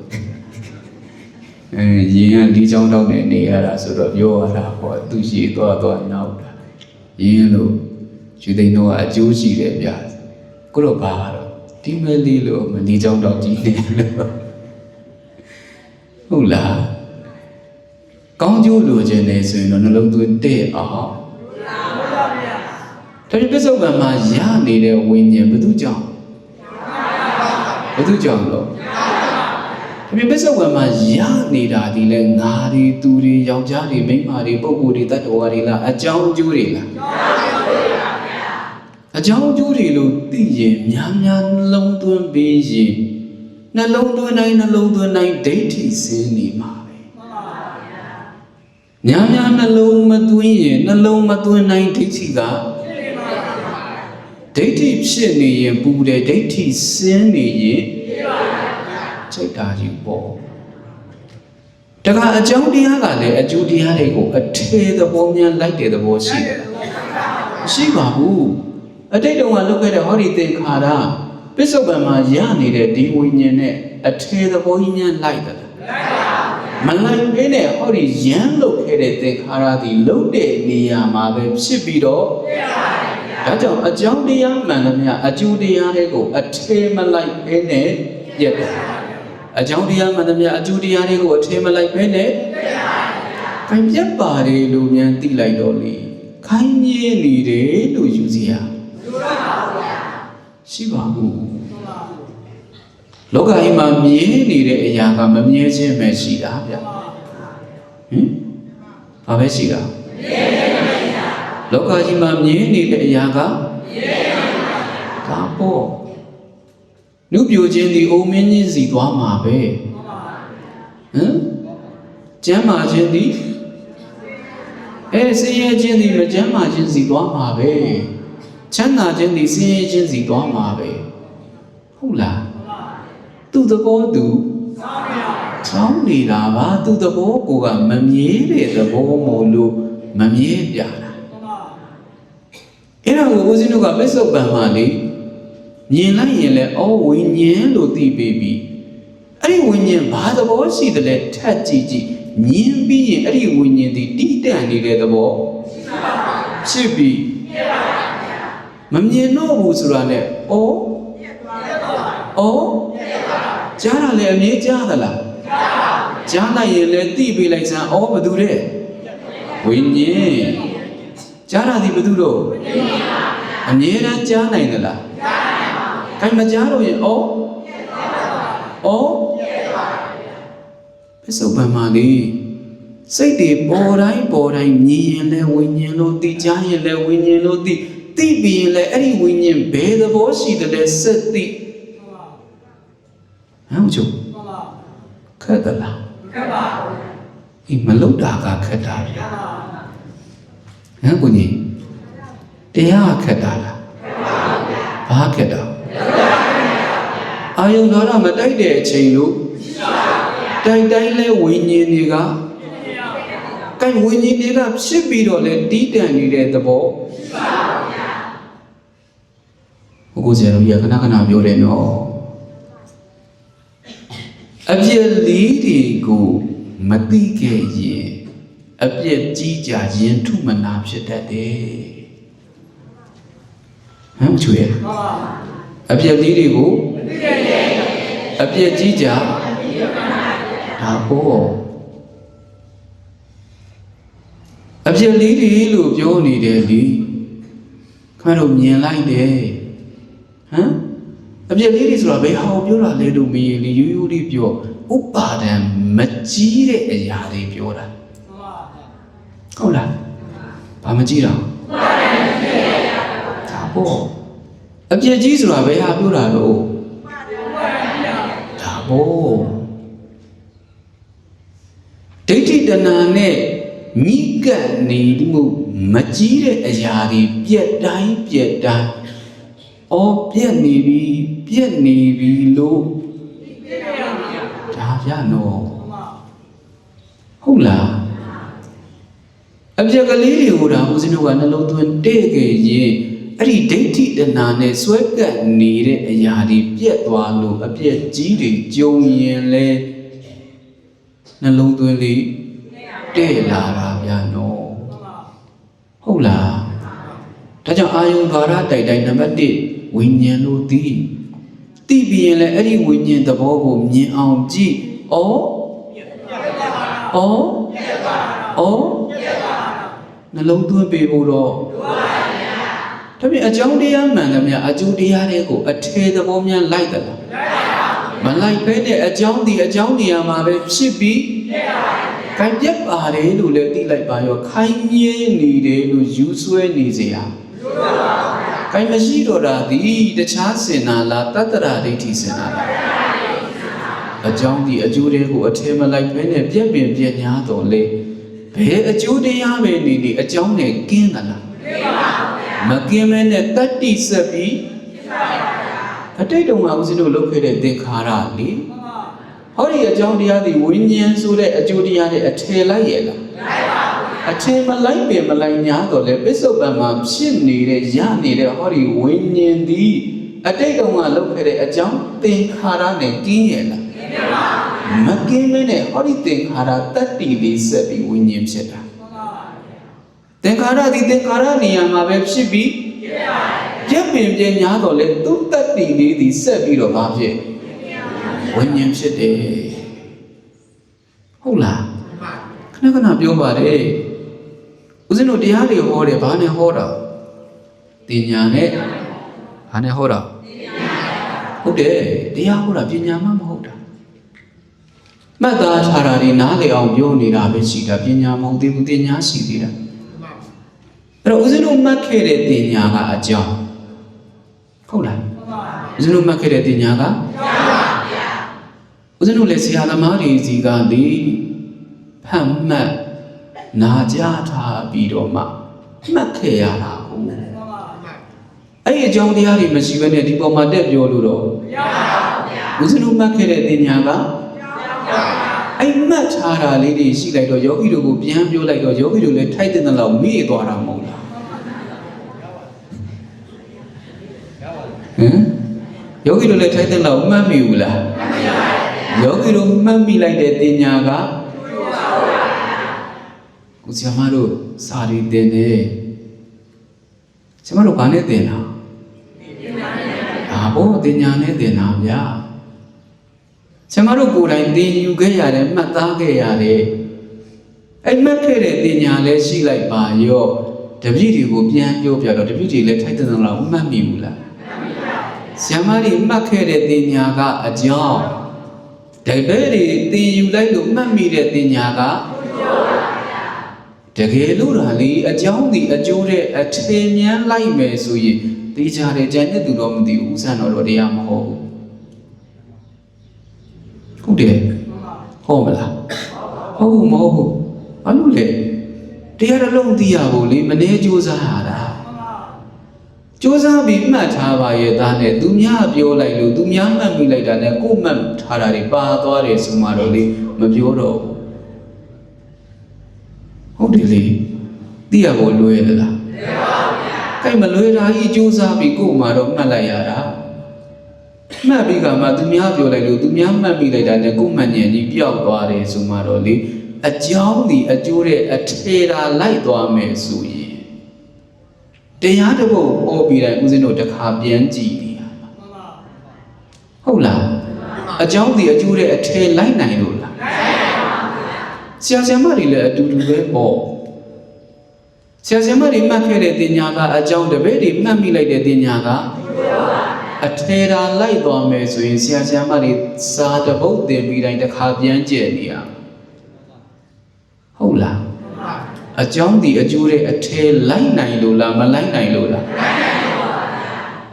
ရင်ကဒီချောင်းတောက်နေနေရတာဆိုတော့ပြောရတာပေါ့သူရှိသွားနောက်တာရင်းလို့ယူသိန်းတော့အကျိုးရှိတယ်ဗျာကိုတော့ဘာတော့ဒီမလီလို့မလီချောင်းတော့ကြီးနေလို့ဟုတ်လားကောင်းကျိုးလိုချင်တယ်ဆိုရင်တော့နှလုံးသွင်းတဲ့အောင်ဒါပြစ္ဆုတ်ပံမှာရနေတဲ့ဝိညာဉ်ဘယ်သူကြောင့်လို့ဒါပြစ္ဆုတ်ပံမှာရနေတာဒီလဲငါတွေသူတွေယောက်ျားတွေမိန်းမတွေပုဂ္ဂိုလ်တွေတ attva တွေလားအကြောင်းအကျိုးတွေလားအကြောင်းအကျိုးတွေလို့သိရင်များနှလုံးသွင်းပြီးရင်နှလုံးသွင်းတိုင်းဒိဋ္ဌိစင်းနေမှာပဲများနှလုံးမသွင်းရင်နှလုံးမသွင်းတိုင်းဒိဋ္ဌိကဒိဋ္ဌိဖြစ်နေရင်ပူတယ်ဒိဋ္ဌိစင်းနေရင်စိတ်ဓာတ်ကြီးပေါ့တခါအကြောင်းတရားကလည်းအကျိုးတရားတွေကိုအထေသဘောများလိုက်တဲ့သဘောရှိတယ်ရှိပါဘူးအတိတ်တုန်းကလုပ်ခဲ့တဲ့ဟောဒီသင်္ခါရပစ္စုပန်မှာရနေတဲ့ဒီဝိညာဉ်နဲ့အထေသဘောကြီးများလိုက်တယ်မလိုက်ဘဲနဲ့ဟောဒီရမ်းလုပ်ခဲ့တဲ့သင်္ခါရဒီလုပ်တဲ့နေရာမှာပဲဖြစ်ပြီးတော့ဒါကြောင့်အကြောင်းတရားမှန်သမျှအကျိုးတရားတွေကိုအထေမလိုက်ဘဲနဲ့ရက်တယ်အကြောင်းတရားမှန်သမျှအကျိုးတရားတွေကိုအထေမလိုက်ဘဲနဲ့ခိုင်ပြတ်ပါတယ်လို့မြန်သိလိုက်တော့လေခိုင်မြဲနေတယ်လို့ယူစီရရှိပါဘူးလောကကြီးမှာမြဲနေတဲ့အရာကမမြဲခြင်းပဲရှိတာဗျဘာပဲရှိတာလောကကြီးမှာမြဲနေတဲ့အရာကဒါပေါ့နုပြိုခြင်းဒီအိုမင်းကြီးစီသွားမှာပဲကျမ်းမာခြင်းဒီဆင်းရဲခြင်းဒီမကျမ်းမာခြင်းစီသွားမှာပဲချမ်းသာခြင်းဒီဆင်းရဲခြင်းစီသွားမှာပဲဟုတ်လားသူ့သဘောသူဆောင်းနေတာပါသူ့သဘောကိုကမမြဲတဲ့သဘောမို့လို့မမြဲပြတာအဲ့ဒါကိုဦးဇင်းတို့ကပစ္စုပန်မှာလေမြင်လိုက်ရင်လည်းအော်ဝိညာဉ်လို့သိပြီးပြီအဲ့ဒီဝိညာဉ်ဘာသဘောရှိတယ်လဲထပ်ကြည့်မြင်ပြီးရင်အဲ့ဒီဝိညာဉ်ဒီတိတန့်နေတဲ့သဘောဖြစ်ပြီးမမြင်တော့ဘူးဆိုတာနဲ့အော်ကြားတာလည်းအမြဲကြားသလားကြားလိုက်ရင်လည်းသိပေးလိုက်စမ်းအော်ဘယ်သူတဲ့ဝိညာဉ်ကြားတာဒီဘယ်သူတော့အမြဲတမ်းကြားနိုင်သလားခိုင်မကြားတော့ရင်အော်ပစ္စုပန်မှာလေစိတ်တွေပေါ်တိုင်းမြင်ရင်လည်းဝိညာဉ်လို့သိကြားရင်လည်းဝိညာဉ်လို့သိပြီးရင်လည်းအဲ့ဒီဝိညာဉ်ဘယ်သဘောရှိတယ်လဲစက်သိဟမ်ချိုခက်သလားခက်ပါဘူးဒီမလုတာကခက်တာဗျာဟမ်ကိုကြီးတရားခက်တာလားဘာခက်တာအာယုံတော်မတိုက်တဲ့အချိန်လို့တိုက်တိုင်းလဲဝိညာဉ်တွေက ကဲဝိညာဉ်တွေကဖြစ်ပြီးတော့လေတီးတန်နေတဲ့သဘောကိုယ်စရာတို့ရခဏခဏပြောတယ်နော်အပြည့်လေးတွေကိုမသိခဲ့ရင်အပြည့်ကြီးကြရင်ထုမနာဖြစ်တတ်တယ်ဟမ်ချွေအပြည့်လေးတွေကိုမသိခဲ့ရင်အပြည့်ကြီးကြဒါပေါ့အပြည့်လေးတွေလို့ပြောနေတယ်လေခင်ဗျားတို့မြင်လိုက်တယ်ဟမ်အပြည့်လေးတွေဆိုတာဘယ်ဟောပြောတာလဲလို့မင်းလေရိုးရိုးလေးပြောဥပါဒံမကြီးတဲ့အရာတွေပြောတာဟုတ်လားဘာမကြီးတာဥပါဒံမကြီးတဲ့အရာဒါပေါ့အပြည့်ကြီးဆိုတာဘယ်ဟာပြောတာတော့ဒါပေါ့ဒိဋ္ဌိတဏှာနဲ့မိကပ်နေမှုမကြီးတဲ့အရာတွေပြက်တိုင်းပြက်တိုင်းအော်ပြက်နေပြီလို့ဒါပြနော်ဟုတ်လားအပြက်ကလေးတွေကိုဒါဦးဇင်းတို့ကနှလုံးသွင်းတဲ့ခဲ့ရင်အဲ့ဒီဒိဋ္ဌိတဏှာနဲ့ဆွဲကပ်နေတဲ့အရာတွေပြက်သွားလို့အပြက်ကြီးတွေကြုံရင်လေနှလုံးသွင်းလေးတဲ့လာတာဗျာနော်ဟုတ်လားဒါကြောင့်အာယုံဘာရတိုက်တိုင်းနံပါတ်1ဝိညာဉ်လို့သိပြီးရင်လည်းအဲ့ဒီဝိညာဉ်သဘောကိုမြင်အောင်ကြည့်ဩနှလုံးသွင်းပေးဖို့တော့ဒါပြင်အကြောင်းတရားမှန်သမျှအကျိုးတရားတွေကိုအထေသဘောများလိုက်သလားမလိုက်ဘဲနဲ့အကြောင်းဒီအကြောင်းနေရာမှာပဲဖြစ်ပြီးခိုင်ပြက်ပါတယ်လို့လည်းသိလိုက်ပါရောခိုင်မြဲနေတယ်လို့ယူဆွဲနေစေရခိုင်မရှိတော့တာဒီတခြားစင်နာလားတတ္တရာဒိဋ္ဌိစင်နာလားအကြောင်းဒီအကျိုးတွေကိုအထင်မလိုက်ဘဲနဲ့ပြက်ပင်ပြက်ညာတော်လေဘယ်အကျိုးတရားပဲနေနေအကြောင်းနဲ့ကင်းသလားမကင်းမဲနဲ့တတ္တိဆက်ပြီးအတိတ်တုန်းကဦးဇင်းတို့လုပ်ခဲ့တဲ့သင်္ခါရလေဟောဒီအကြောင်းတရားဒီဝိညာဉ်ဆိုတဲ့အကျိုးတရားတွေအထယ်လိုက်ရဲ့လားအထယ်မလိုက်ပင်မလိုက်ညာတော့လေပစ္စုပန်မှာဖြစ်နေတဲ့ရနေတဲ့ဟောဒီဝိညာဉ်ဒီအတိတ်တုန်းကလုပ်ခဲ့တဲ့အကြောင်းသင်္ခါရနဲ့ကင်းရဲ့လားမကင်းမဲနဲ့ဟောဒီသင်္ခါရတတ္တိလေးဆက်ပြီးဝိညာဉ်ဖြစ်တာသင်္ခါရဒီသင်္ခါရနေရာမှာပဲဖြစ်ပြီးပြက်ပင်ပြညာတော့လေသူတတ္တိလေးဒီဆက်ပြီးတော့ဘာဖြစ်ဝိညာဉ်ဖြစ်တယ်ဟုတ်လားခဏခဏပြောပါတယ်ဦးဇင်းတို့တရားတွေဟောတယ်ဘာနဲ့ဟောတာတင်ညာနဲ့ဘာနဲ့ဟောတာဟုတ်တယ်တရားဟောတာပညာမှမဟုတ်တာမှတ်သားထားတာတွေနားလည်အောင်ပြောနေတာပဲရှိတာပညာမဟုတ်သေးဘူးတင်ညာရှိသေးတာအဲ့တော့ဦးဇင်းတို့မှတ်ခဲ့တဲ့တင်ညာကအကြောင်းဟုတ်လားဦးဇင်းတို့မှတ်ခဲ့တဲ့တင်ညာကဦးဇင်းတို့လည်းဆရာသမားတွေစီကလေဖတ်မှတ်နာကြားထားပြီးတော့မှမှတ်ခဲ့ရတာကိုအဲ့ဒီအကြောင်းတရားတွေမရှိဘဲနဲ့ဒီပေါ်မှာတက်ပြောလို့တော့မရပါဘူးဗျာဦးဇင်းတို့မှတ်ခဲ့တဲ့တင်ညာကအဲ့မှတ်ထားတာလေးတွေရှိလိုက်တော့ယောဂီတို့ကိုပြန်ပြောလိုက်တော့ယောဂီတို့လည်းထိုက်တဲ့လောက်မေ့သွားတာမဟုတ်လားဟမ်ယောဂီတို့လည်းထိုက်တဲ့လောက်မှတ်မိဘူးလားယောဂီတို့မှတ်မိလိုက်တဲ့တင်ညာကကိုဆရာမတို့စာရီတင်တယ်ဆရာမတို့ဘာနဲ့တင်တာဘောတင်ညာနဲ့တင်တာဗျာဆရာမတို့ကိုယ်တိုင်သင်ယူခဲ့ရတယ်မှတ်သားခဲ့ရတယ်အဲ့မှတ်ခဲ့တဲ့တင်ညာလည်းရှိလိုက်ပါရောတပည့်တွေကိုပြန်ပြောပြတော့တပည့်တွေလည်းထိုက်တဲ့လောက်မှတ်မိဘူးလားဆရာမတွေမှတ်ခဲ့တဲ့တင်ညာကအကြောင်းတပည့်တွေသင်ယူလိုက်လို့မှတ်မိတဲ့တင်ညာကတကယ်လို့ဒါလေအကြောင်းဒီအကျိုးတဲ့အထင်မြင်လိုက်မယ်ဆိုရင်သိကြတယ်ကြံတဲ့သူတော့မသိဘူးဥစ္စာတော်တရားမဟုတ်ဘူးဟုတ်တယ်ဟုတ်မလားဟုတ်ဘူးမဟုတ်ဘူးဘာလို့လဲတရားတစ်လုံးသိရဖို့လေမနေကြိုးစားရတာကြိုးစားပြီးမှတ်ထားပါရဲ့သားနဲ့သူများပြောလိုက်လို့သူများမှတ်မိလိုက်တာနဲ့ကိုယ်မှတ်ထားတာတွေပါသွားတယ်ဆိုမှတော့လေမပြောတော့ဘူး ဟုတ်တယ်လေသိရဖို့လွယ်သလားအဲ့မလွယ်တာကြီးစူးစမ်းပြီးကို့မှာတော့မှတ်လိုက်ရတာမှတ်ပြီးကမှသူများပြောလိုက်လို့သူများမှတ်ပြီးလိုက်တာနဲ့ကို့မှန်ဉာဏ်ကြီးပျောက်သွားတယ်ဆိုမှတော့လေအကြောင်းဒီအကျိုးတဲ့အထေတာလိုက်သွားမယ်ဆိုရင်တရားတစ်ပုဒ်ဟောပြီးတိုင်းဦးဇင်းတို့တစ်ခါပြန်ကြည့်နေရမှာဟုတ်လားအကြောင်းဒီအကျိုးတဲ့အထေလိုက်နိုင်လို့လားဆရာဆရာမတွေလည်းအတူတူပဲပေါ့ဆရာဆရာမတွေမှတ်ခဲ့တဲ့တင်ညာကအကြောင်းတပည့်တွေမှတ်မိလိုက်တဲ့တင်ညာကအထေတာလိုက်သွားမယ်ဆိုရင်ဆရာဆရာမတွေစာတပုတ်တင်ပြီးတိုင်းတစ်ခါပြန်ကြည့်နေရဟုတ်လားအကြောင်းဒီအကျိုးတဲ့အထေလိုက်နိုင်လို့လားမလိုက်နိုင်လို့လား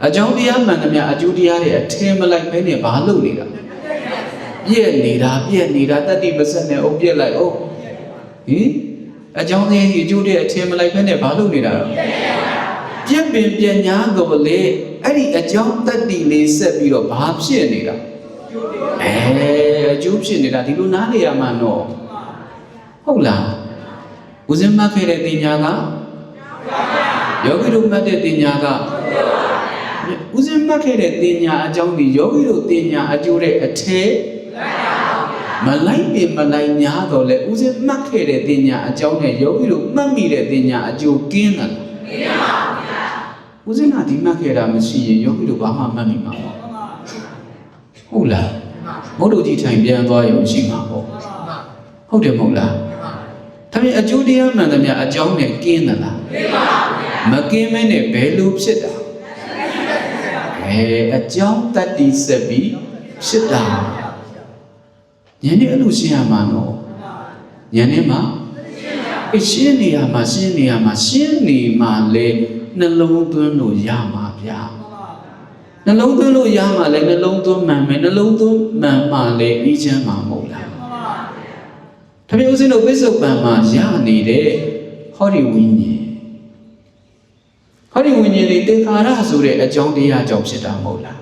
အကြောင်းတရားမှန်သမျှအကျိုးတရားတွေအထေမလိုက်ဘဲနဲ့ဘာလုပ်နေတာပြည့်နေတာတတိမဆက်နဲ့အုပ်ပြက်လိုက်အောင်ဟင်အကြောင်းတရားဒီအကျိုးတွေအထေမလိုက်ဘဲနဲ့ဘာလုပ်နေတာတော့ပြက်ပင်ပညာတော့လေအဲ့ဒီအကြောင်းတတိလေးဆက်ပြီးတော့ဘာဖြစ်နေတာအကျိုးဖြစ်နေတာဒီလိုနားလေရမှာတော့ဟုတ်လားဦးဇင်းမှတ်ခဲ့တဲ့တင်ညာကယောဂီတို့မှတ်တဲ့တင်ညာကဦးဇင်းမှတ်ခဲ့တဲ့တင်ညာအကြောင်းဒီယောဂီတို့တင်ညာအကျိုးတဲ့အထေမလိုက်ပင်မလိုက်ညာတော့လေဦးဇင်းမှတ်ခဲ့တဲ့တင်ညာအကြောင်းနဲ့ယောဂီတို့မှတ်မိတဲ့တင်ညာအကျိုးကင်းတယ်ကင်းပါဗျာဦးဇင်းကဒီမှတ်ခဲ့တာမရှိရင်ယောဂီတို့ဘာမှမှတ်မိမှာမဟုတ်လားဘုဒ္ဓကြီးထိုင်ပြန်သွားရုံရှိမှာပေါ့ဟုတ်တယ်မဟုတ်လားဒါပေမဲ့အကျိုးတရားမှန်သမျှအကြောင်းနဲ့ကင်းသလားကင်းပါဗျာမကင်းမဲနဲ့ဘယ်လိုဖြစ်တာအကြောင်းတတ္တိဆက်ပြီးဖြစ်တာဉာဏ်နဲ့အဲ့လိုရှင်းရမှာနော်ဉာဏ်နဲ့မှာရှင်းနေရမှာရှင်းနေမှာလေနှလုံးသွင်းလို့ရမှာဗျာနှလုံးသွင်းလို့ရမှာလေနှလုံးသွင်းမှန်မယ်နှလုံးသွင်းမှန်မှလေဤချမ်းမှာမဟုတ်လားဒါပေမဲ့ဦးဇင်းတို့ပိဿုပံမှာရနေတဲ့ဟောဒီဝိညာဉ်တွေသင်္ခါရဆိုတဲ့အကြောင်းတရားကြောင့်ဖြစ်တာမဟုတ်လား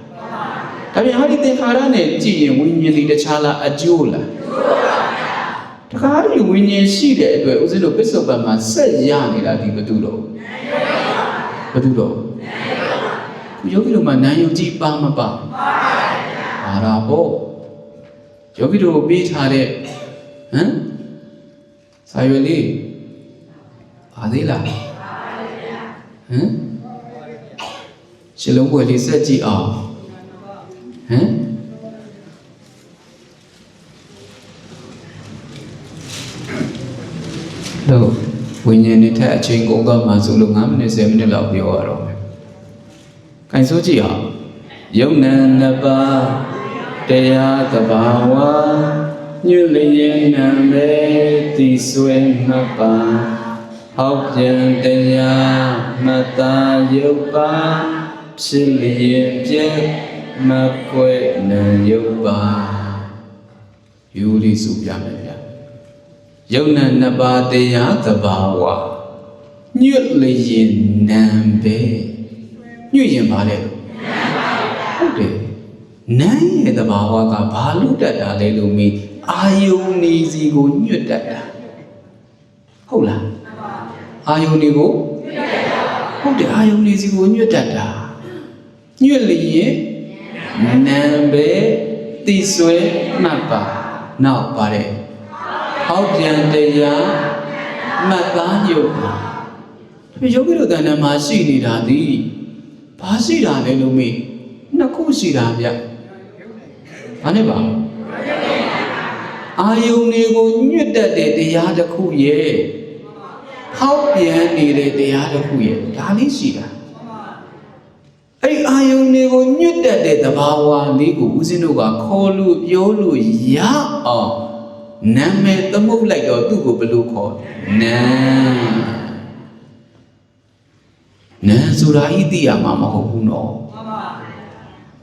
ဒါပြန်ဟောဒီသင်္ခါရနဲ့ကြည့်ရင်ဝိညာဉ်တွေတခြားလားအကျိုးလားတခါဒီဝိညာဉ်ရှိတဲ့အတွက်ဦးဇင်းတို့ပိဿုပံမှာဆက်ရနေတာဒီဘသူတော့ယောဂီတို့မှာနာယုံကြည်ပါမပါပါတာပေါ့ယောဂီတို့ပေးထားတဲ့စာရွက်လေးပါသေးလားရှင်းလုံးပွဲလေးဆက်ကြည့်အောင်လို့ဝိညာဉ်နဲ့ထက်အချိန်ကုန်သွားမှဆိုလို့9မိနစ်10မိနစ်လောက်ပြောရတော့မယ်။ခိုင်ဆိုကြည့်အောင်ယုံနာနှစ်ပါးတရားသဘာဝညွလျင်နံပဲတိဆွေမှတ်ပါဟောက်ပြန်တရားမတ္တယုတ်ပါဖြစ်လျင်ပြည့်မကွယ်နံယုတ်ပါယူလေးစုပြမယ်ဗျာယုံနာနှစ်ပါးတရားသဘာဝညွလျင်နံပဲညွရင်ပါလေဟုတ်တယ်နံရဲ့သဘာဝကဘာလို့တတ်တာလဲလို့မေးအာယုန်နေစီကိုညွတ်တတ်တာဟုတ်လားအာယုန်နေကိုဟုတ်တယ်အာယုန်နေစီကိုညွတ်တတ်တာညွတ်လျင်နံပဲတိဆွဲမှတ်ပါနောက်ပါတယ်ဟောက်ပြန်တရားမှတ်သားယုတ်ပါဒီယောဂီတို့တဏ္ဍာမှာရှိနေတာဒီဘာရှိတာလဲလို့မေးနှစ်ခုရှိတာဗျဘာနဲ့ပါအာယုန်တွေကိုညွတ်တတ်တဲ့တရားတစ်ခုရဲ့ဟောက်ပြန်နေတဲ့တရားတစ်ခုရဲ့ဒါလေးရှိတာအဲ့အာယုန်တွေကိုညွတ်တတ်တဲ့သဘာဝလေးကိုဦးဇင်းတို့ကခေါ်လို့ပြောလို့ရအောင်နာမည်သမုတ်လိုက်တော့သူ့ကိုဘယ်လိုခေါ်နာဆိုတာဤသိရမှာမဟုတ်ဘူးနော်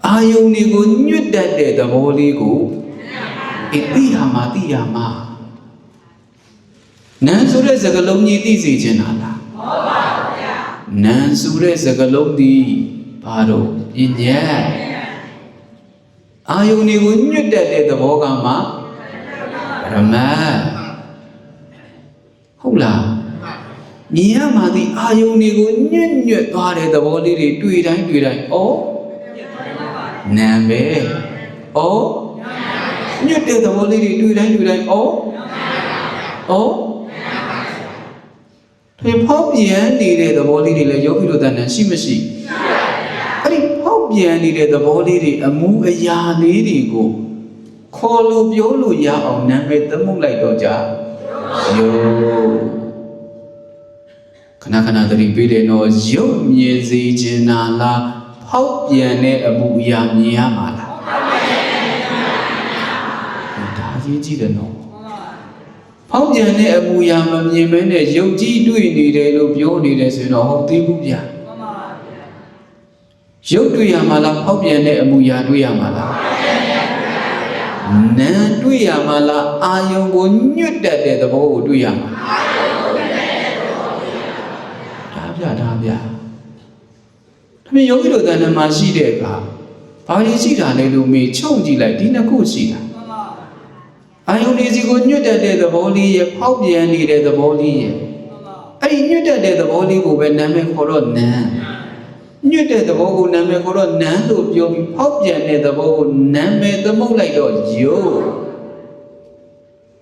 အာယုန်တွေကိုညွတ်တတ်တဲ့သဘောလေးကိုသိရမှာနာဆိုတဲ့စကားလုံးကြီးသိစေချင်တာလားဟုတ်ပါဘူးဗျာနာဆိုတဲ့စကားလုံးဒီဘာလို့ပညာအာယုန်တွေကိုညွတ်တတ်တဲ့သဘောကမှပရမတ်ဟုတ်လား မြင်ရမှာဒီအာယုန်တွေကိုညွတ်ညွတ်သွားတဲ့သဘောလေးတွေတွေ့တိုင်းဩနာပဲဩညွတ်တဲ့သဘောလေးတွေတွေ့တိုင်းဩဒီဖောက်ပြန်နေတဲ့သဘောလေးတွေလည်းယောဂီတို့တဏ္ဍာရှိမရှိအဲ့ဒီဖောက်ပြန်နေတဲ့သဘောလေးတွေအမှုအရာလေးတွေကိုခေါ်လို့ပြောလို့ရအောင်နာမည်သမုတ်လိုက်တော့ကြယောခဏခဏသတိပေးတယ်နော်ရုပ်မြင်စေခြင်းနာလားဖောက်ပြန်တဲ့အမှုအရာမြင်ရမှာလားဒါကြီးကြည့်တယ်နော်ဖောက်ပြန်တဲ့အမူအရာမမြင်မဲနဲ့ယုတ်ကြည်တွေ့နေတယ်လို့ပြောနေတယ်ဆိုရင်တော့ဟုတ်သေးဘူးဗျာရုပ်တွေ့ရမှာလားဖောက်ပြန်တဲ့အမူအရာတွေ့ရမှာလားနာမ်တွေ့ရမှာလားအာယုံကိုညွတ်တတ်တဲ့သဘောကိုတွေ့ရမှာဒါဗျာဒါပေမဲ့ယောဂီတို့တဏ္ဍာမှာရှိတဲ့အခါဘာကြီးရှိတာလဲလို့မေးချုပ်ကြည့်လိုက်ဒီနှစ်ခုရှိတာအာယုန်ဒီစီကိုညွတ်တတ်တဲ့သဘောလေးရဲ့ဖောက်ပြန်နေတဲ့သဘောလေးရဲ့အဲ့ဒီညွတ်တတ်တဲ့သဘောလေးကိုပဲနာမည်ခေါ်တော့နာမ်ညွတ်တဲ့သဘောကိုနာမည်ခေါ်တော့နာမ်လို့ပြောပြီးဖောက်ပြန်တဲ့သဘောကိုနာမည်သမုတ်လိုက်တော့ယုတ်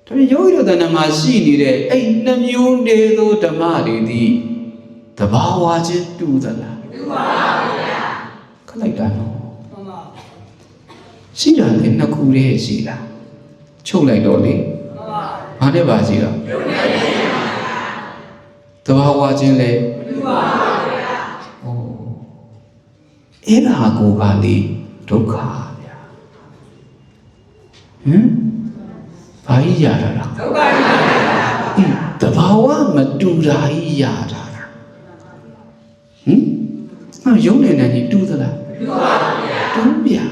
ဒါပေမဲ့ယောဂီတို့တဏ္ဍာမှာရှိနေတဲ့အဲ့နှမျိုးတည်းသောဓမ္မတွေသည်သဘာဝချင်းတူသလားတူပါဘူးဗျာခလိုက်တာနော်ရှိတာလေနှစ်ခုတည်းရှိလားချုပ်လိုက်တော့လေဘာနဲ့ပါရှိတော့သဘာဝချင်းလေတူပါဘူးဗျာဟိုအဲ့ဒါကိုကလေဒုက္ခဗျာဘာကြီးရတာလားဒုက္ခပါဗျာသဘာဝမတူတာကြီးရတာရုံနေတဲ့ညီတူသလားတူပါဗျာတူဗျာ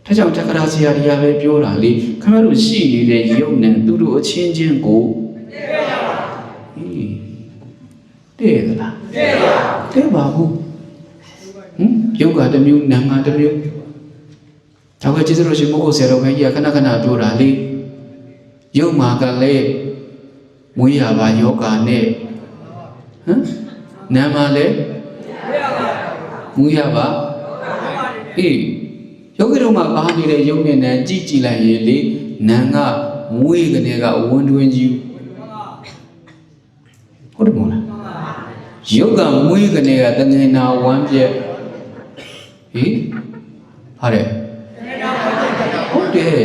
ဒါကြောင့်တက္ကရာဆရာကြီးကပဲပြောတာလေခင်ဗျားတို့ရှိနေတဲ့ရုံနဲ့သူတို့အချင်းချင်းကိုတဲ့သလားတဲ့ပါဘူးရုပ်ကတစ်မျိုးနာမ်ကတစ်မျိုးဒါကကျေးဇူးတော်ရှင်မိုးကိုဆရာတော်ဘုန်းကြီးကခဏခဏပြောတာလေရုပ်မှာကလည်းမွေးရပါယောဂာနဲ့နာမ်မှာလည်းမူရပါယောဂီတို့မှာပါနေတဲ့ယုံနဲ့နံကြည့်လိုက်ရင်လေနံကမွေးကနေကဝန်တွင်ကြီးဟုတ်တယ်မို့လားယုတ်ကမွေးကနေကတငယ်နာဝမ်းပြက်ဟာတဲ့ဟုတ်တယ်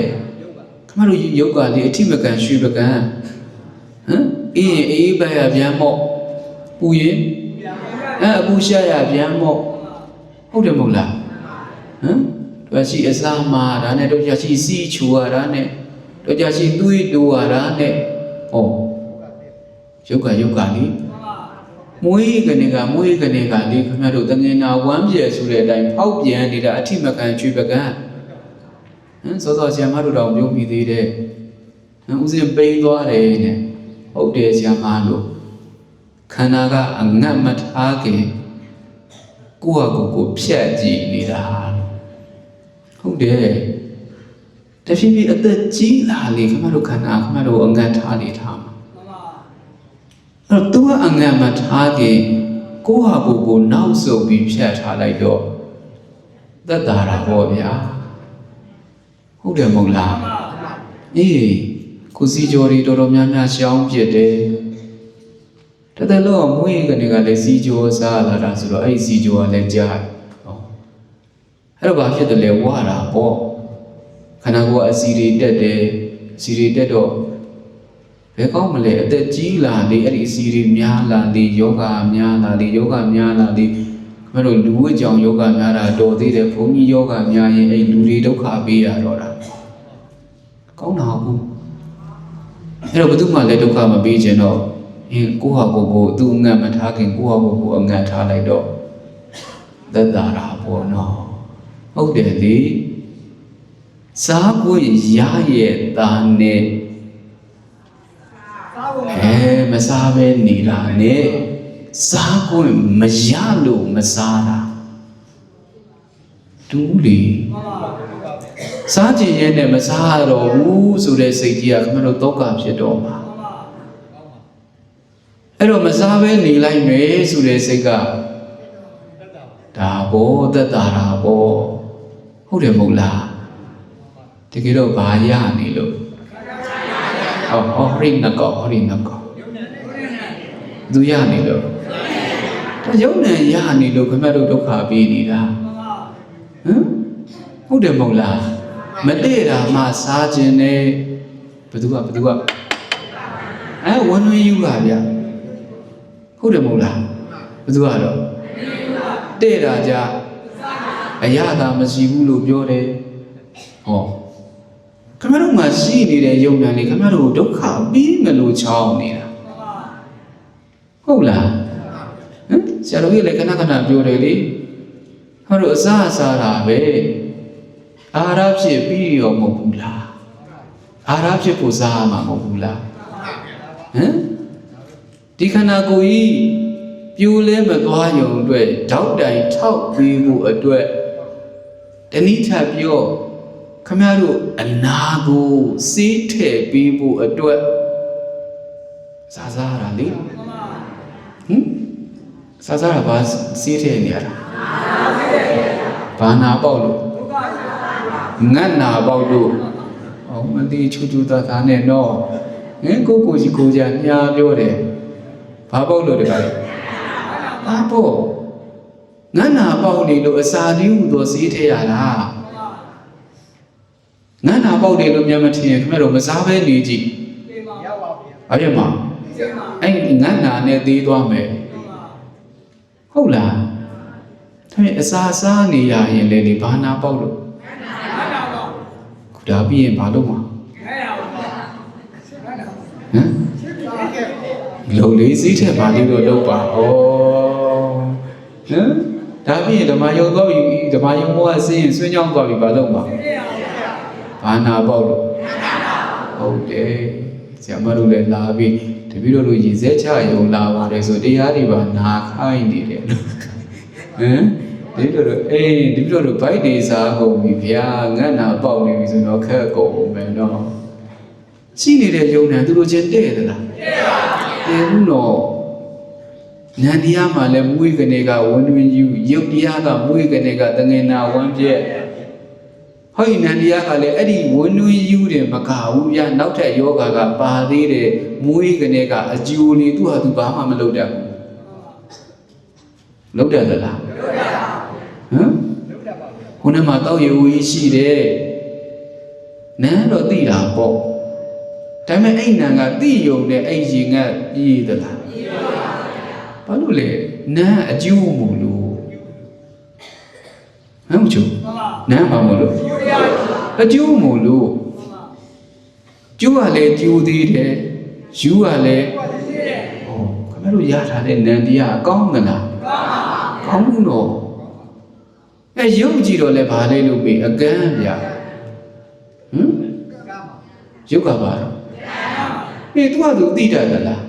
ခမတို့ယုတ်ကလေအထိမကန်ရွှေပကံအေးပါရပြန်မော့ပူရင်အခုရှာရပြန်မော့ဟုတ်တယ်မဟုတ်လားတို့ရှိအစားမာတာနဲ့တို့ရှိစီးချူရတာနဲ့တို့ရှိသွေးတိုးရတာနဲ့ဟောယုတ်ကလေမွေးကနေကလေခင်ဗျားတို့တငင်နာဝမ်းပြည့်ဆိုတဲ့အတိုင်းဖောက်ပြန်နေတာအထိမကန်ချွေပကံစောစောဆရာမတို့တော့ပြောမိသေးတယ်ဦးစင်ပိန်သွားတယ်နဲ့ဟုတ်တယ်ဆရာမလို့ခန္ဓာကအငတ်မထားခင်ကိုယ့်ဟာကိုယ်ဖြတ်ကြည့်နေတာဟုတ်တယ်တဖြည်းဖြည်းအသက်ကြီးလာလေခင်ဗျားတို့ခန္ဓာခင်ဗျားတို့အငတ်ထားနေထားမှာအဲ့တော့သူကအငတ်မထားခင်ကိုယ့်ဟာကိုယ်ကိုနောက်ဆုတ်ပြီးဖြတ်ထားလိုက်တော့သက်သာတာပေါ့ဗျာဟုတ်တယ်မဟုတ်လားကိုစီကျော်တွေတော်တော်များများရှောင်းပြစ်တယ်တလုံးမွေးကနေကလည်းစီကျော်စားလာတာဆိုတော့အဲ့စီကျော်ကလည်းကြားအဲ့တော့ဘာဖြစ်တယ်လဲဝါတာပေါ့ခန္ဓာကိုယ်အစီတွေတက်တယ်စီတွေတက်တော့ဘယ်ကောင်းမလဲအသက်ကြီးလာလေအဲ့ဒီအစီတွေများလာလေယောဂများလာလေခင်ဗျားတို့လူဝိကြောင်ယောဂများတာတော်သေးတယ်ဘုန်းကြီးယောဂများရင်အဲ့လူတွေဒုက္ခပေးရတော့တာကောင်းတာဟုတ်အဲ့တော့ဘယ်သူမှလည်းဒုက္ခမပေးခြင်းတော့ကိုယ့်ဟာကိုယ်သူအငတ်မထားခင်ကိုယ့်ဟာကိုယ်အငတ်ထားလိုက်တော့သက်သာတာပေါ့နော်ဟုတ်တယ်လေစားကိုရရဲ့သားနဲ့မစားပဲနေတာနဲ့စားကိုမရလို့မစားတာတူလေစားကြည့်ရဲနဲ့မစားတော့ဘူးဆိုတဲ့စိတ်ကြီးကခင်ဗျားတို့ဒုက္ခဖြစ်တော့မှာ အဲ့တော့မစားဘဲနေလိုက်မယ်ဆိုတဲ့စိတ်ကဒါဘောသက်တာတာဘောဟုတ်တယ်မဟုတ်လားတကယ်တော့ဘာရနေလို့ဟောရိနကောသူရနေလို့ဒါယုံနဲ့ရနေလို့ခမတို့ဒုက္ခပြီးနေတာဟမ်ဟုတ်တယ်မဟုတ်လားမတည့်တာမှစားခြင်းနဲ့ဘယ်သူကဝန်တွင်းယူပါဗျာဟုတ်တယ်မဟုတ်လားဘယ်သူကတော့တဲ့တာကြအရသာမရှိဘူးလို့ပြောတယ်ဟောခမတို့မှာရှိနေတဲ့ယုံနာလေးခမတို့ဒုက္ခပြီးမလို့ချောင်းနေတာဟုတ်လားဟမ်ဆရာတော်ကြီးလည်းခဏပြောတယ်လေခမတို့အစားတာပဲအာရဖြစ်ပြီးရောမဟုတ်ဘူးလားအာရဖြစ်ဖို့စားမှာမဟုတ်ဘူးလားဟမ်ဒီခန္ဓာကိုယ်ကြီးပြိုလဲမသွားရုံအတွက်တောက်တိုင်ထောက်ပြီးဖို့အတွက်တဏှိထပ်ပြောခမတို့အနာကိုစေးထည့်ပြီးဖို့အတွက်စားရတာလေဟမ်စားရဘာစေးထည့်နေရတာဘာနာပေါက်လို့ငတ်နာပေါက်လို့မသိချူသားနဲ့တော့ဟင်ကိုကြီးကိုကြညာပြောတယ်ဘာပေါက်လို့တကားလဲဘာပေါ့ငတ်နာပေါက်နေလို့အစာလေးဟူသောစေးထည့်ရတာငတ်နာပေါက်တယ်လို့မြန်မထင်ရင်ခင်ဗျားတို့မစားဘဲနေကြည့်ရပါဗျာဘာဖြစ်မှာအဲ့ငတ်နာနဲ့သေးသွားမယ်ဟုတ်လားဒါပေမဲ့အစာစားနေရရင်လေဘာနာပေါက်လို့ခုဒါပြီးရင်ဘာလုပ်မှာဟမ်လုံလေးစီးထက်ပါလို့လုပ်ပါဩဟမ်ဒါပြီးရင်ဓမ္မယုံသွားပြီဓမ္မယုံဘောအစင်းရင်ဆွေးကြောင်းသွားပြီဘာလုပ်မှာဘာနာပေါက်လို့ဟုတ်တယ်ဆရာမတို့လည်းလာပြီးတပည့်တော်တို့ရည်စဲချယုံလာပါတယ်ဆိုတရားတွေပါနာခိုင်းနေတယ်ဟမ်တပည့်တော်တို့တပည့်တော်တို့ဗိုက်တွေစားကုန်ပြီဗျာငတ်နာပေါက်နေပြီဆိုတော့ခက်ကုန်မယ်နော်ရှိနေတဲ့ယုံနဲ့သူတို့ချင်းတဲ့သလားတဲ့ဘူးနော်ဉာဏ်တရားမှလည်းမွေးကနေကဝန်တွင်ယူရုပ်တရားကမွေးကနေကတငင်နာဝမ်းပြက်ဟောဒီဉာဏ်တရားကလည်းအဲ့ဒီဝန်တွင်ယူတယ်မကဘူးဗျာနောက်ထပ်ယောဂကပါသေးတယ်မွေးကနေကအကျိုးလေးသူ့ဟာသူဘာမှမလုပ်တတ်ဘူးလုပ်တတ်သလားဟမ်ခုနမှာတောက်ရဝေးရှိတယ်နန်းတော့သိတာပေါ့ဒါပေမဲ့အဲ့နန်းကသိယုံနဲ့အဲ့ရင်ကပြည်သလားဘာလို့လဲနန်းအကျိုးမို့လို့ဟမ်မချိုးနန်းဘာမို့လို့အကျိုးမို့လို့ကျိုးကလည်းကျိုးသေးတယ်ယူကလည်းဟောခင်ဗျားတို့ရထားတဲ့နန်းတရားအကောင်းသလားကောင်းဘူးတော့ရုပ်ကြည့်တော့လည်းဘာလဲလို့ပြီးအကန်းဗျာဟမ်ရုပ်ကပါတော့သူကသူသိတတ်သလား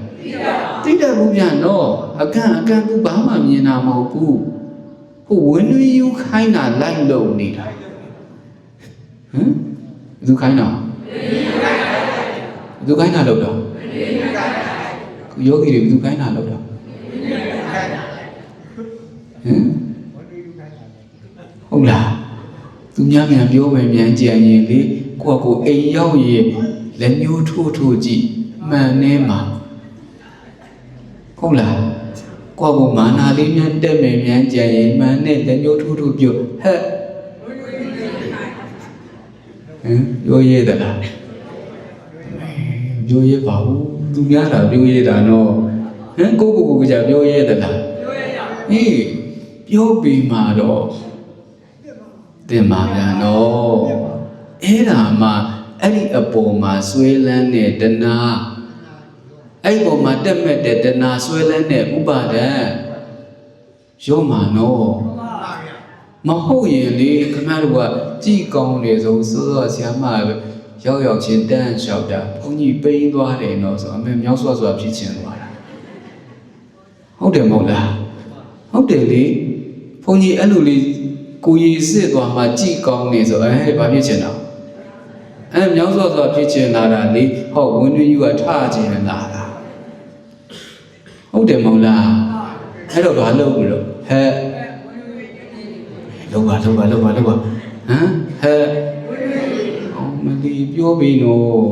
သိတတ်ဘူးဗျာနော်အကန့်သူဘာမှမြင်တာမဟုတ်ဘူးဟိုဝင်းတွင်းယူခိုင်းတာလိုက်လို့နေတာဟမ်ဘယ်သူခိုင်းတာလို့တော့ယောဂီတွေဘယ်သူခိုင်းတာလို့တော့ဟမ်ဟုတ်လားသူများမြန်ပြောမယ်မြန်ကြံရင်လေကိုအိမ်ရောက်ရင်လက်ညှိုးထိုးကြည့်မှန်နေမှာဟုတ်လားကိုမာနာလေးများတက်မယ်မြန်ကြံရင်မှန်နဲ့လက်ညှိုးထိုးပြုတ်ဟဲ့ပြောရသလားပြောရပါဘူးသူများတာပြောရတာနော်ဟမ်ကိုကြပြောရသလားပြောရရဟေးပြောပြီးမှတော့တင်ပါဗျာနော်အဲ့ဒါမှအဲ့ဒီအပေါ်မှာဆွဲလန်းတဲ့တဏှာအဲ့ပေါ်မှာတက်မဲ့တဲ့တဏှာဆွဲလန်းတဲ့ဥပါဒံရောမှာနော်မဟုတ်ရင်လေခင်ဗျားတို့ကကြည်ကောင်းတယ်ဆိုစောဆရာမရောက်ချင်းတန်းလျှောက်တာဘုန်းကြီးပိန်းသွားတယ်နော်ဆိုအမေမြောက်စွာဖြစ်ချင်သွားတာဟုတ်တယ်မဟုတ်လားဟုတ်တယ်လေဘုန်းကြီးအဲ့လိုလေးကိုကြီးစစ်သွားမှကြည်ကောင်းနေဆိုဘာဖြစ်ချင်တော့မြောက်စွာဖြစ်ချင်လာတာလေဟောဝင်းတွင်းယူကထချင်လာတာ ဟုတ်တယ်မဟုတ်လားအဲ့တော့ဘာလုပ်လို့ဟဲ့လောက်ပါဟမ်ဟဲ့မလီပြောပြီးနော်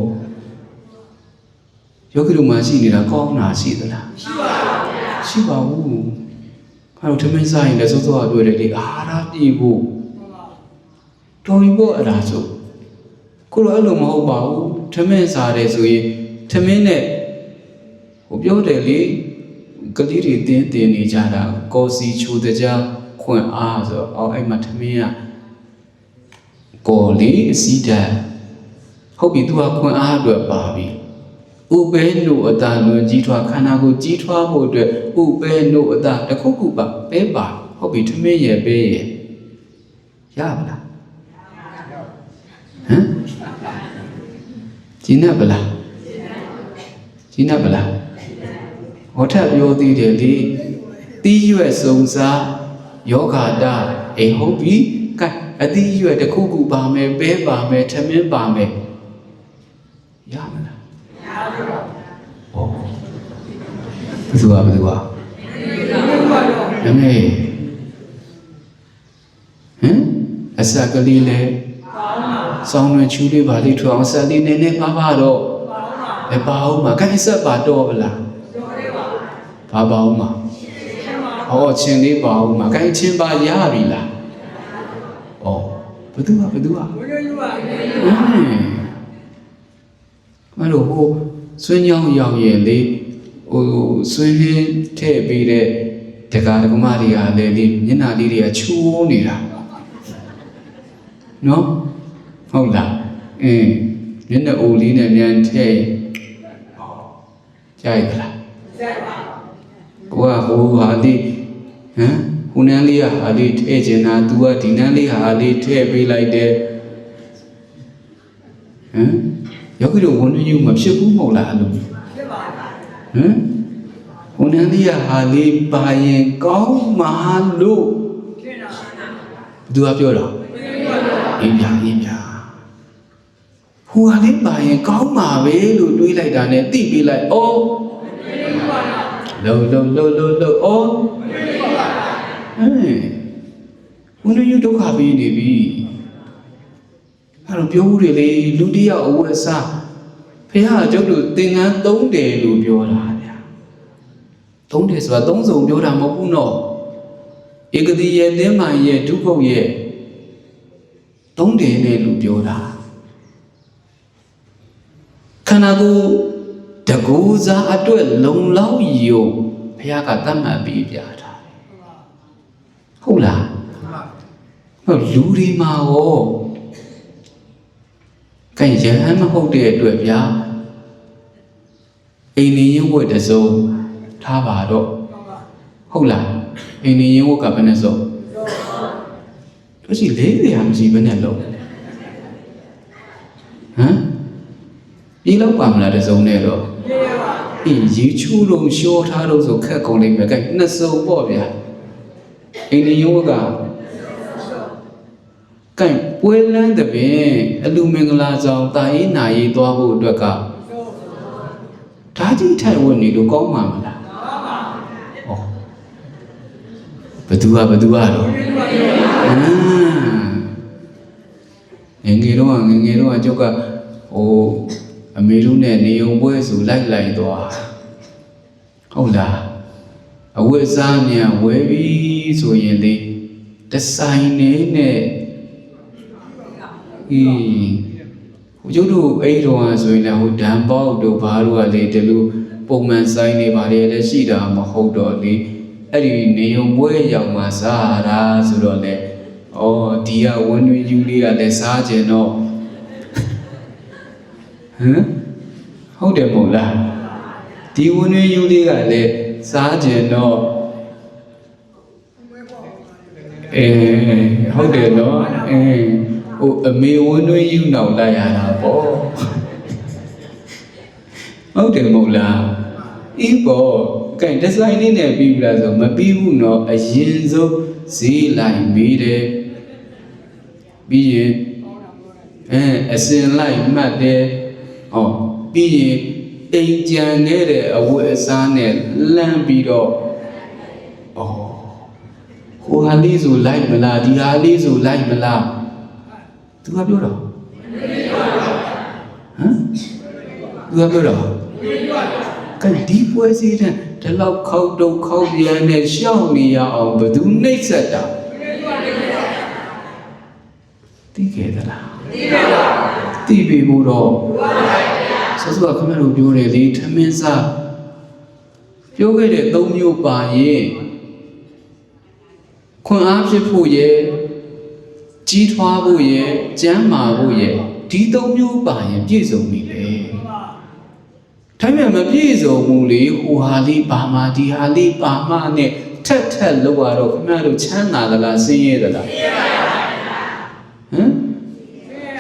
ယောဂီတို့မှရှိနေတာကောင်းတာရှိသလားရှိပါဘူးအဲ့တော့ထမင်းစားရင်လည်းစိုးစိုးအတွေ့တယ်လေအာဟာရပြည့်ဖို့တော်ပြီပေါ့အဲ့ဒါဆိုကိုတော့အဲ့လိုမဟုတ်ပါဘူးထမင်းစားတယ်ဆိုရင်ထမင်းနဲ့ဟိုပြောတယ်လေကလေးတွေတင်းနေကြတာကောစီချိုတကြားခွန့်အားဆိုအော်အဲ့မှာထမင်းကကောလေးအစီဓာတ်ဟုတ်ပြီ तू ကခွန့်အားအတွက်ပါပြီဥပဲနို့အတာလွန်ကြီးထွားခန္ဓာကိုကြီးထွားဖို့အတွက်ဥပဲနို့အတာတစ်ခုခုပါပဲပါဟုတ်ပြီထမင်းရဲ့ပဲရဲ့ရပါလားဟမ်ကျင်းနေပါလားဟောထပ်ပြောသေးတယ်လေတီးရွက်စုံစားယောဂတာအိမ်ဟုတ်ပြီကဲအတီးရွက်တစ်ခုခုပါမယ်ပဲပါမယ်ထမင်းပါမယ်ရမလားမရဘူးပါဟောဘယ်သူကနမေဟမ်အစကလေးလဲဆောင်းရွှင်ချူလေးပါလေးထွအောင်ဆက်လေးနည်းနည်းပါတော့ပါအောင်မှာကိုင်းဆက်ပါတော့ဗလားဘာပါအောင်မှာဟောချင်းလေးပါအောင်မှာကိုင်းချင်းပါရပြီလားဩဘသူကမလို့ဟိုဆွေးညောင်းရောက်ရင်လေဟိုဆွေးရင်းထည့်ပြီးတဲ့တက္ကရာဓမ္မတွေကလည်းလေမျက်နှာလေးတွေကချိုးနေတာနော်ဟုတ်လားမျက်နှာအိုလေးနဲ့မြန်ထည့်ကြိုက်လားကြိုက်ပါကိုကဟိုဟာလေးဟိုနန်းလေးကဟာလေးထည့်ချင်တာ तू ကဒီနန်းလေးဟာလေးထည့်ပေးလိုက်တယ်ယောဂီတို့ဝန်ညူမဖြစ်ဘူးမဟုတ်လားအဲ့လိုဖြစ်ပါဘူးဟိုနန်းလေးကဟာလေးပါရင်ကောင်းမှာလို့ဖြစ်တာဘယ်သူကပြောတာအေးပြဟိုဟာလေးပါရင်ကောင်းမှာပဲလို့တွေးလိုက်တာနဲ့သိပေးလိုက်ဩလောဩဝန်ညူဒုက္ခပြီးနေပြီအဲ့တော့ပြောဦးတယ်လေလူတယောက်အဝတ်စားဖះကျုပ်တို့သင်္ကန်း3တယ်လို့ပြောတာဗျာ3တယ်ဆိုတာ3စုံပြောတာမဟုတ်ဘူးနော်ဧကတိရဲ့သင်းမှန်ရဲ့ဒုက္ခရဲ့3တယ်နဲ့လို့ပြောတာခန္ဓာကိုယ်တကူစားအတွက်လုံလောက်ရုံဖះကသတ်မှတ်ပြီးပြတာဟုတ်လားဟုတ်လူတွေမှာရောကဲရဟန်းမဟုတ်တဲ့အတွက်ဗျာအိမ်နေရင်ဝတ်တစုံထားပါတော့ဟုတ်လားအိမ်နေရင်ဝတ်ကဘယ်နဲ့စုံတို့ရှိလေးတွေဟာမရှိဘယ်နဲ့လုံးပြေးလောက်ပါမလားတစုံနဲ့တော့ပြေးပါရေချိုးလုံးရှောထားတော့ဆိုခက်ကုန်လိမ့်မယ်ကဲနှစ်စုံပေါ့ဗျာအိမ်နေရင်ဝတ်ကကဲပွဲလန်းတဲ့ပင်အလူမင်္ဂလာဆောင်တာရေးနာရေးသွားဖို့အတွက်ကဓာကြီးထိုင်ဝင်နေလို့ကောင်းမှာမလားဟောဘယ်သူကတော့ငငယ်တော့ကျုပ်ကဟိုအမေတို့နဲ့နေုံပွဲဆိုလိုက်သွားဟုတ်လားအဝတ်စားမြန်ဝဲပြီးဆိုရင်လေတဆိုင်နေနဲ့ဟိုကျုပ်တို့အဲ့တော့ဆိုရင်လည်းဟိုဓာန်ပေါက်တို့ဘာတို့ကလေဒီလိုပုံမှန်ဆိုင်နေပါလေလည်းရှိတာမဟုတ်တော့လေအဲ့ဒီနေုံပွဲရောက်မှစားတာဆိုတော့လေဒီကဝန်တွေယူလေးကလည်းစားကြတော့ဟုတ်တယ်မို့လားဒီဝန်တွေယူလေးကလည်းစားကြတော့ဟုတ်တယ်နော်ဟိုအမေဝန်တွေယူနောက်လိုက်ရတာပေါ့ဟုတ်တယ်မို့လားအေးပေါ့ကဲဒီဇိုင်းလေးနဲ့ပြီးပြီလားဆိုမပြီးဘူးနော်အရင်ဆုံးဈေးလိုက်မေးတယ်ပြီးရင်အစင်လိုက်မှတ်တယ်ပြီးရင် အိမ်ကြံခဲ့တဲ့အဝတ်အစားနဲ့လမ်းပြီးတော့ဩဟိုဟာလေးဆိုလိုက်မလားဒီဟာလေးဆိုလိုက်မလားသူကပြောတော့ဟမ်သူကပြောတော့ကဲဒီပွဲစည်းတဲ့ဒီလောက်ခောက်တုတ်ခောက်ပြန်နဲ့ရှောက်နေရအောင်ဘယ်သူနှိမ့်ဆက်တာသိခဲ့သလားသိပြီမို့တော့ဆောစောခမရတို့ပြောတယ်လေထမင်းစားပြောခဲ့တဲ့၃မျိုးပါရင်ခွန်အားဖြစ်ဖို့ရဲ့ကြီးထွားဖို့ရဲ့ကျမ်းမာဖို့ရဲ့ဒီ၃မျိုးပါရင်ပြည့်စုံပြီလေထိုင်မပြည့်စုံဘူးလေဟိုဟာလေးပါမှဒီဟာလေးပါမှနဲ့ထက်လောက်ရတော့ခမရတို့ချမ်းသာသလားဆင်းရဲသလားဟမ်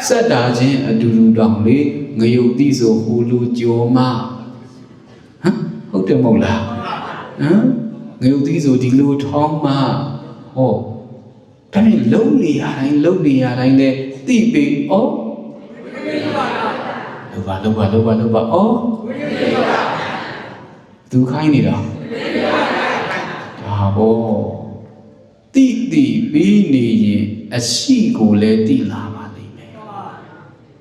စက်တာချင်းအတူတူတောင်လေငရုတ်တိဆိုဟိုလူကြောမဟမ်ဟုတ်တယ်မဟုတ်လားဟမ်ငရုတ်တိဆိုဒီလိုထောင်းမဟောဒါနဲ့လုံနေရတိုင်းလဲသိပြီဩလောက်ပါဩသူခိုင်းနေတာဒါဘောတိပြီးနေရင်အရှိကိုလည်းသိလာပါလိမ့်မယ်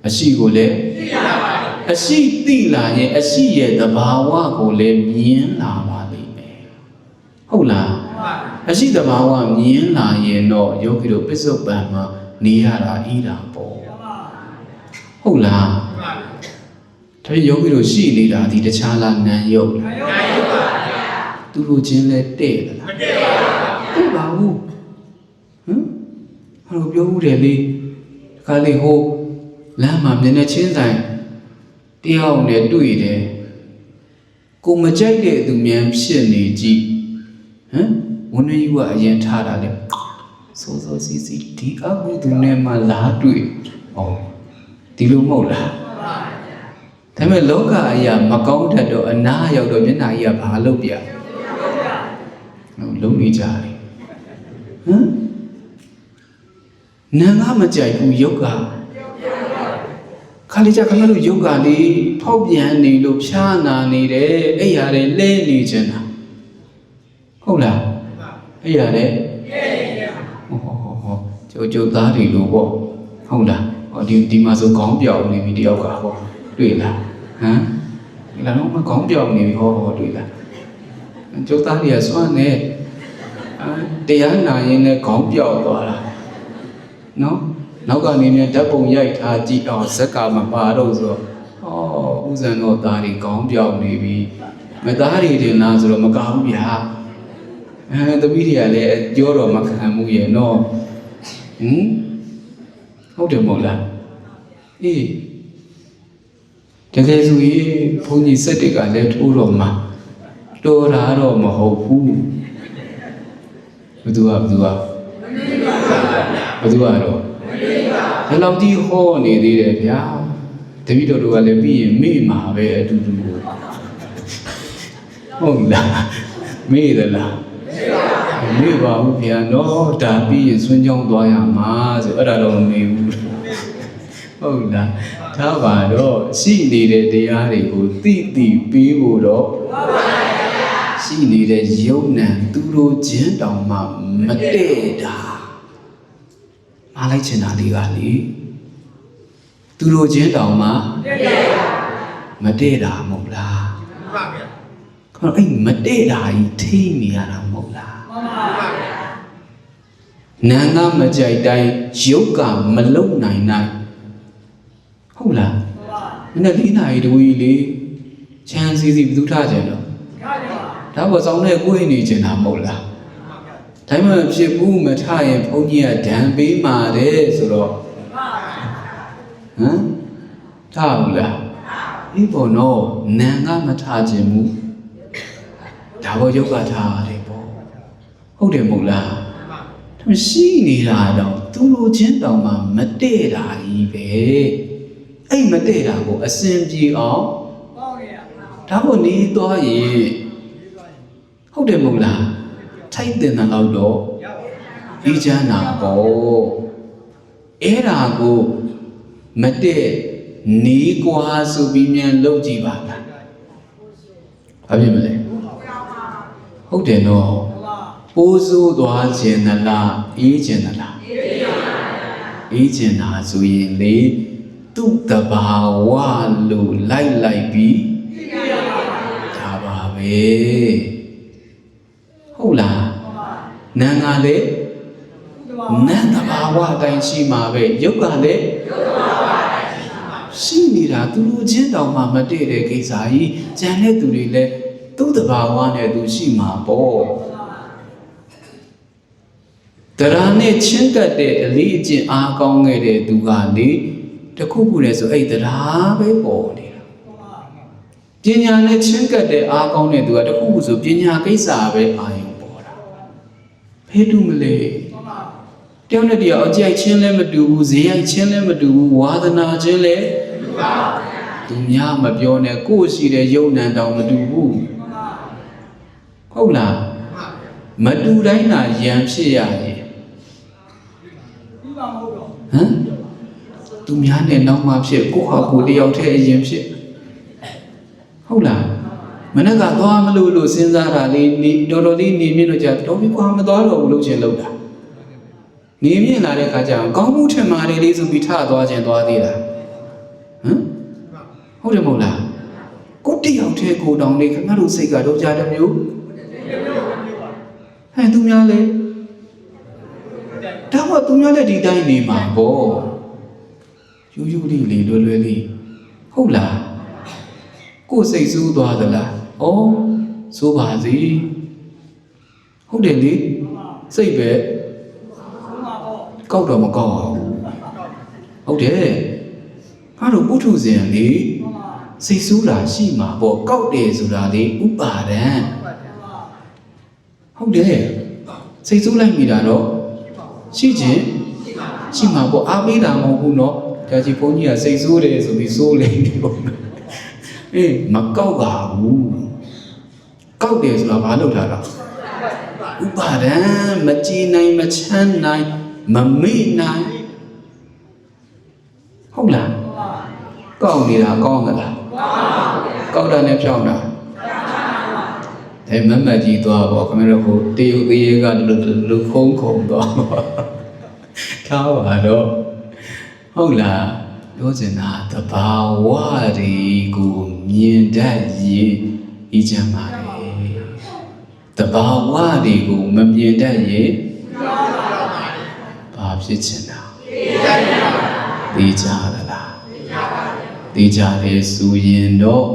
အရှိကိုလည်းသိလာပါလိမ့်မယ်အရှိသိလာရင်အရှိရဲ့သဘာဝကိုလည်းမြင်လာပါလိမ့်မယ်ဟုတ်လားအရှိသဘာဝမြင်လာရင်တော့ယောဂီတို့ပစ္စုပန်မှာနေရတာဤတာပေါ့ဟုတ်လားဒါယောဂီတို့ရှိနေတာဒီတခြားလားနံယုတ်လားနံယုတ်ပါဗျာသူတို့ချင်းလဲတဲ့လားမတဲ့ပါဘူးဟမ်ဟာလို့ပြောဦးတယ်လေဒီခါလေးဟိုလမ်းမှာမျက်နှာချင်းဆိုင်တယောက်နဲ့တွေ့တယ်ကိုမကြိုက်တဲ့သူမြန်ဖြစ်နေကြည့်ဟမ်ဝန်နေယူကအရင်ထားတာလေစိုးစီဒီအကူသူနဲ့မှလာတွေ့ဩဒီလိုမဟုတ်လားဒါပေမဲ့လောကအရာမကောင်းတတ်တော့အနာရောက်တော့မျက်နှာကြီးကဘာလုပ်ပြလုံးနေကြတယ်ဟမ်နာငါမကြိုက်ဘူးယုတ်ကခါလေးကြခမလို့ယုတ်ကလေးဖောက်ပြန်နေလို့ဖြားနာနေတယ်အဲ့ရတယ်လဲနေချင်တာဟုတ်လားအဲ့ရတယ်ဟောကျုပ်သားတွေလို့ပေါ့ဟုတ်လားဟောဒီမှာဆိုခေါင်းပြောင်နေပြီတယောက်ကဟောတွေ့လားဟမ်ဒီလားတော့မခေါင်းပြောင်နေပြီဟောတွေ့လားကျုပ်သားတွေကစွမ်းနေတရားနာရင်လည်းခေါင်းပြောင်သွားတာနော်နောက်ကနေမြန်ဓာတ်ပုံရိုက်ထားကြည့်အောင်ဇက်ကမပါတော့ဆိုတော့ဥဇံတော်သားတွေခေါင်းပြောင်နေပြီမသားတွေတင်လားဆိုတော့မကောင်းဘူးဗျာသမီးတွေကလည်းပြောတော့မခံမှုရဲ့နော်ဟုတ်တယ်မဟုတ်လားအေးတကယ်ဆိုရင်ဘုန်းကြီးစက်တွေကလည်းထိုးတော့မှတော်တာတော့မဟုတ်ဘူးဘသူကတော့ဒီလောက်ကြီးဟောနေသေးတယ်ဗျာတပည့်တော်တို့ကလည်းပြီးရင်မေ့မှာပဲအတူတူဟုတ်လားမေ့သလားမေ့ပါဘူးဗျာနော်ဒါပြီးရင်ဆွမ်းကြောင်းသွားရမှာဆိုအဲ့ဒါတော့မမေ့ဘူးဟုတ်လားဒါပါတော့ရှိနေတဲ့တရားတွေကိုသိပြီးဖို့တော့ရှိနေတဲ့ယုံနံသူတို့ချင်းတောင်မှမတည့်တာမလိုက်ချင်တာလေးကလေသူတို့ချင်းတောင်မှမတည့်တာမဟုတ်လားမှန်ပါဗျာခေါင်းအဲ့မတည့်တာကြီးထိနေရတာမဟုတ်လားမှန်ပါဗျာနာငါမကြိုက်တိုင်းယုတ်ကမလုံနိုင်နိုင်ဟုတ်လားမနေ့၄နာရီတဝီလေချမ်းစီဘယ်သူထားကြတော့ဒါပေါ်ဆောင်တဲ့ကိုယ်နေချင်တာမဟုတ်လားဒါမှမဖြစ်ဘူးမထရင်ဘုန်းကြီးကဒဏ်ပေးမှာတဲ့ဆိုတော့ဟမ်ထားဘူးလားဒီပေါ်တော့နာငါမထခြင်းဘူးဒါပေါ်ယုတ်ကထားရတယ်ပေါ့ဟုတ်တယ်မဟုတ်လားရှိနေတာတော့သူလိုချင်းတောင်မှမတည့်တာကြီးပဲအဲ့မတည့်တာကိုအစင်ပြေအောင်ဒါကိုနေသွားရင်ဟုတ်တယ်မဟုတ်လားထိုက်တင်တဲ့လောက်တော့အေးချမ်းတာပေါ့အဲ့ဒါကိုမတည့်နေကွာဆိုပြီးမြန်လုပ်ကြည့်ပါလား ဘာဖြစ်မလဲဟုတ်တယ်နော်ပိုးဆိုးသွားခြင်းသလားအေးခြင်းသလားအေးခြင်းတာဆိုရင်လေသူ့တဘာဝလို့လိုက်ပြီးဒါပါပဲဟုတ်လားနာငါလေနာတဘာဝအတိုင်းရှိမှာပဲယုတ်ကလည်းရှိနေတာသူလူချင်းတောင်မှမတည့်တဲ့ကိစ္စကြီးကြံတဲ့သူတွေလည်းသူ့တဘာဝနဲ့သူရှိမှာပေါ့တရားနဲ့ချင်းကပ်တဲ့အလေးအကျင့်အားကောင်းခဲ့တဲ့သူကလေတခုခုလဲဆိုအဲ့တရားပဲပေါ်နေတာပညာနဲ့ချင်းကပ်တဲ့အားကောင်းတဲ့သူကတခုခုဆိုပညာကိစ္စပဲအာရုံပေါ်တာဖဲတူမလဲတယောက်နဲ့တယောက်အကြိုက်ချင်းလည်းမတူဘူးဇေယိုက်ချင်းလည်းမတူဘူးဝါသနာချင်းလည်းသူများမပြောနဲ့ကိုယ်ရှိတဲ့ယုံနံတောင်မတူဘူးဟုတ်လားမတူတိုင်းသာယံဖြစ်ရရဲ့ဟမ်သူများနဲ့နောက်မှဖြစ်ကိုယ့်ဟာကိုယ်တယောက်တည်းအရင်ဖြစ်ဟုတ်လားမနေ့ကသွားမလို့စဉ်းစားတာလေးနေတော်တော်လေးနေမြင့်တော့ကြာတော်ပြီကွာမသွားတော့ဘူးလို့ချင်းလောက်တာနေမြင့်လာတဲ့ခါကျတော့ကောင်းမှုထင်ပါတယ်လေးဆိုပြီးထသွားခြင်းသွားသေးတာဟမ်ဟုတ်တယ်မဟုတ်လားကိုတယောက်တည်းကိုတောင်နေခင်ဗျားတို့စိတ်ကတော့ကြာတစ်မျိုးဟဲ့သူများလေဒါမှသူများလည်းဒီတိုင်းနေမှာပေါ့ယူယူလေးလေလွယ်လွယ်လေးဟုတ်လားကိုယ်စိတ်ဆိုးသွားသလားဩဆိုးပါစေဟုတ်တယ်လေစိတ်ပဲကောက်တော့မကောက်အောင်ဟုတ်တယ်ငါတို့ပုထုဇဉ်လေစိတ်ဆိုးတာရှိမှာပေါ့ကောက်တယ်ဆိုတာလေဥပါဒံဟုတ်တယ်စိတ်ဆိုးလိုက်မိတာတော့ရှိခြင်းရှိမှာပေါ့အားပေးတာမဟုတ်ဘူးနော်ဒါကြီးဘုန်းကြီးကစိတ်ဆိုးတယ်ဆိုပြီးဆိုးလိမ့်နေပေါ့အေးမကောက်ပါဘူးကောက်တယ်ဆိုတာဘာလို့ထားတာဥပါဒံမကြည်နိုင်မချမ်းနိုင်မမေ့နိုင်ဟုတ်လားကောက်နေတာကောင်းသလားကောက်တာနဲ့ဖြောင်းတာဒါမမကြီးသွားပေါ့ခင်ဗျားတို့ဟိုတေယုသေးကလူဖုံးခုံသွားထားပါတော့ဟုတ်လားပြောချင်တာတဘာဝတွေကိုမြင်တတ်ရင်ဤချမ်းပါလေတဘာဝတွေကိုမမြင်တတ်ရင်ဘာဖြစ်ချင်တာသိကြသလားသိကြတယ်ဆိုရင်တော့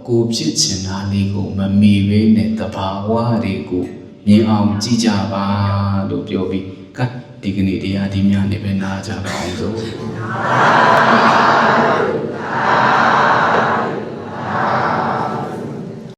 ကိုဖြစ်ချင်တာလေးကိုမမီဘဲနဲ့တဘာဝတွေကိုမြင်အောင်ကြည့်ကြပါလို့ပြောပြီးကတ်ဒီကနေ့တရားဒီများနဲ့ပဲနားကြပါအောင်စို့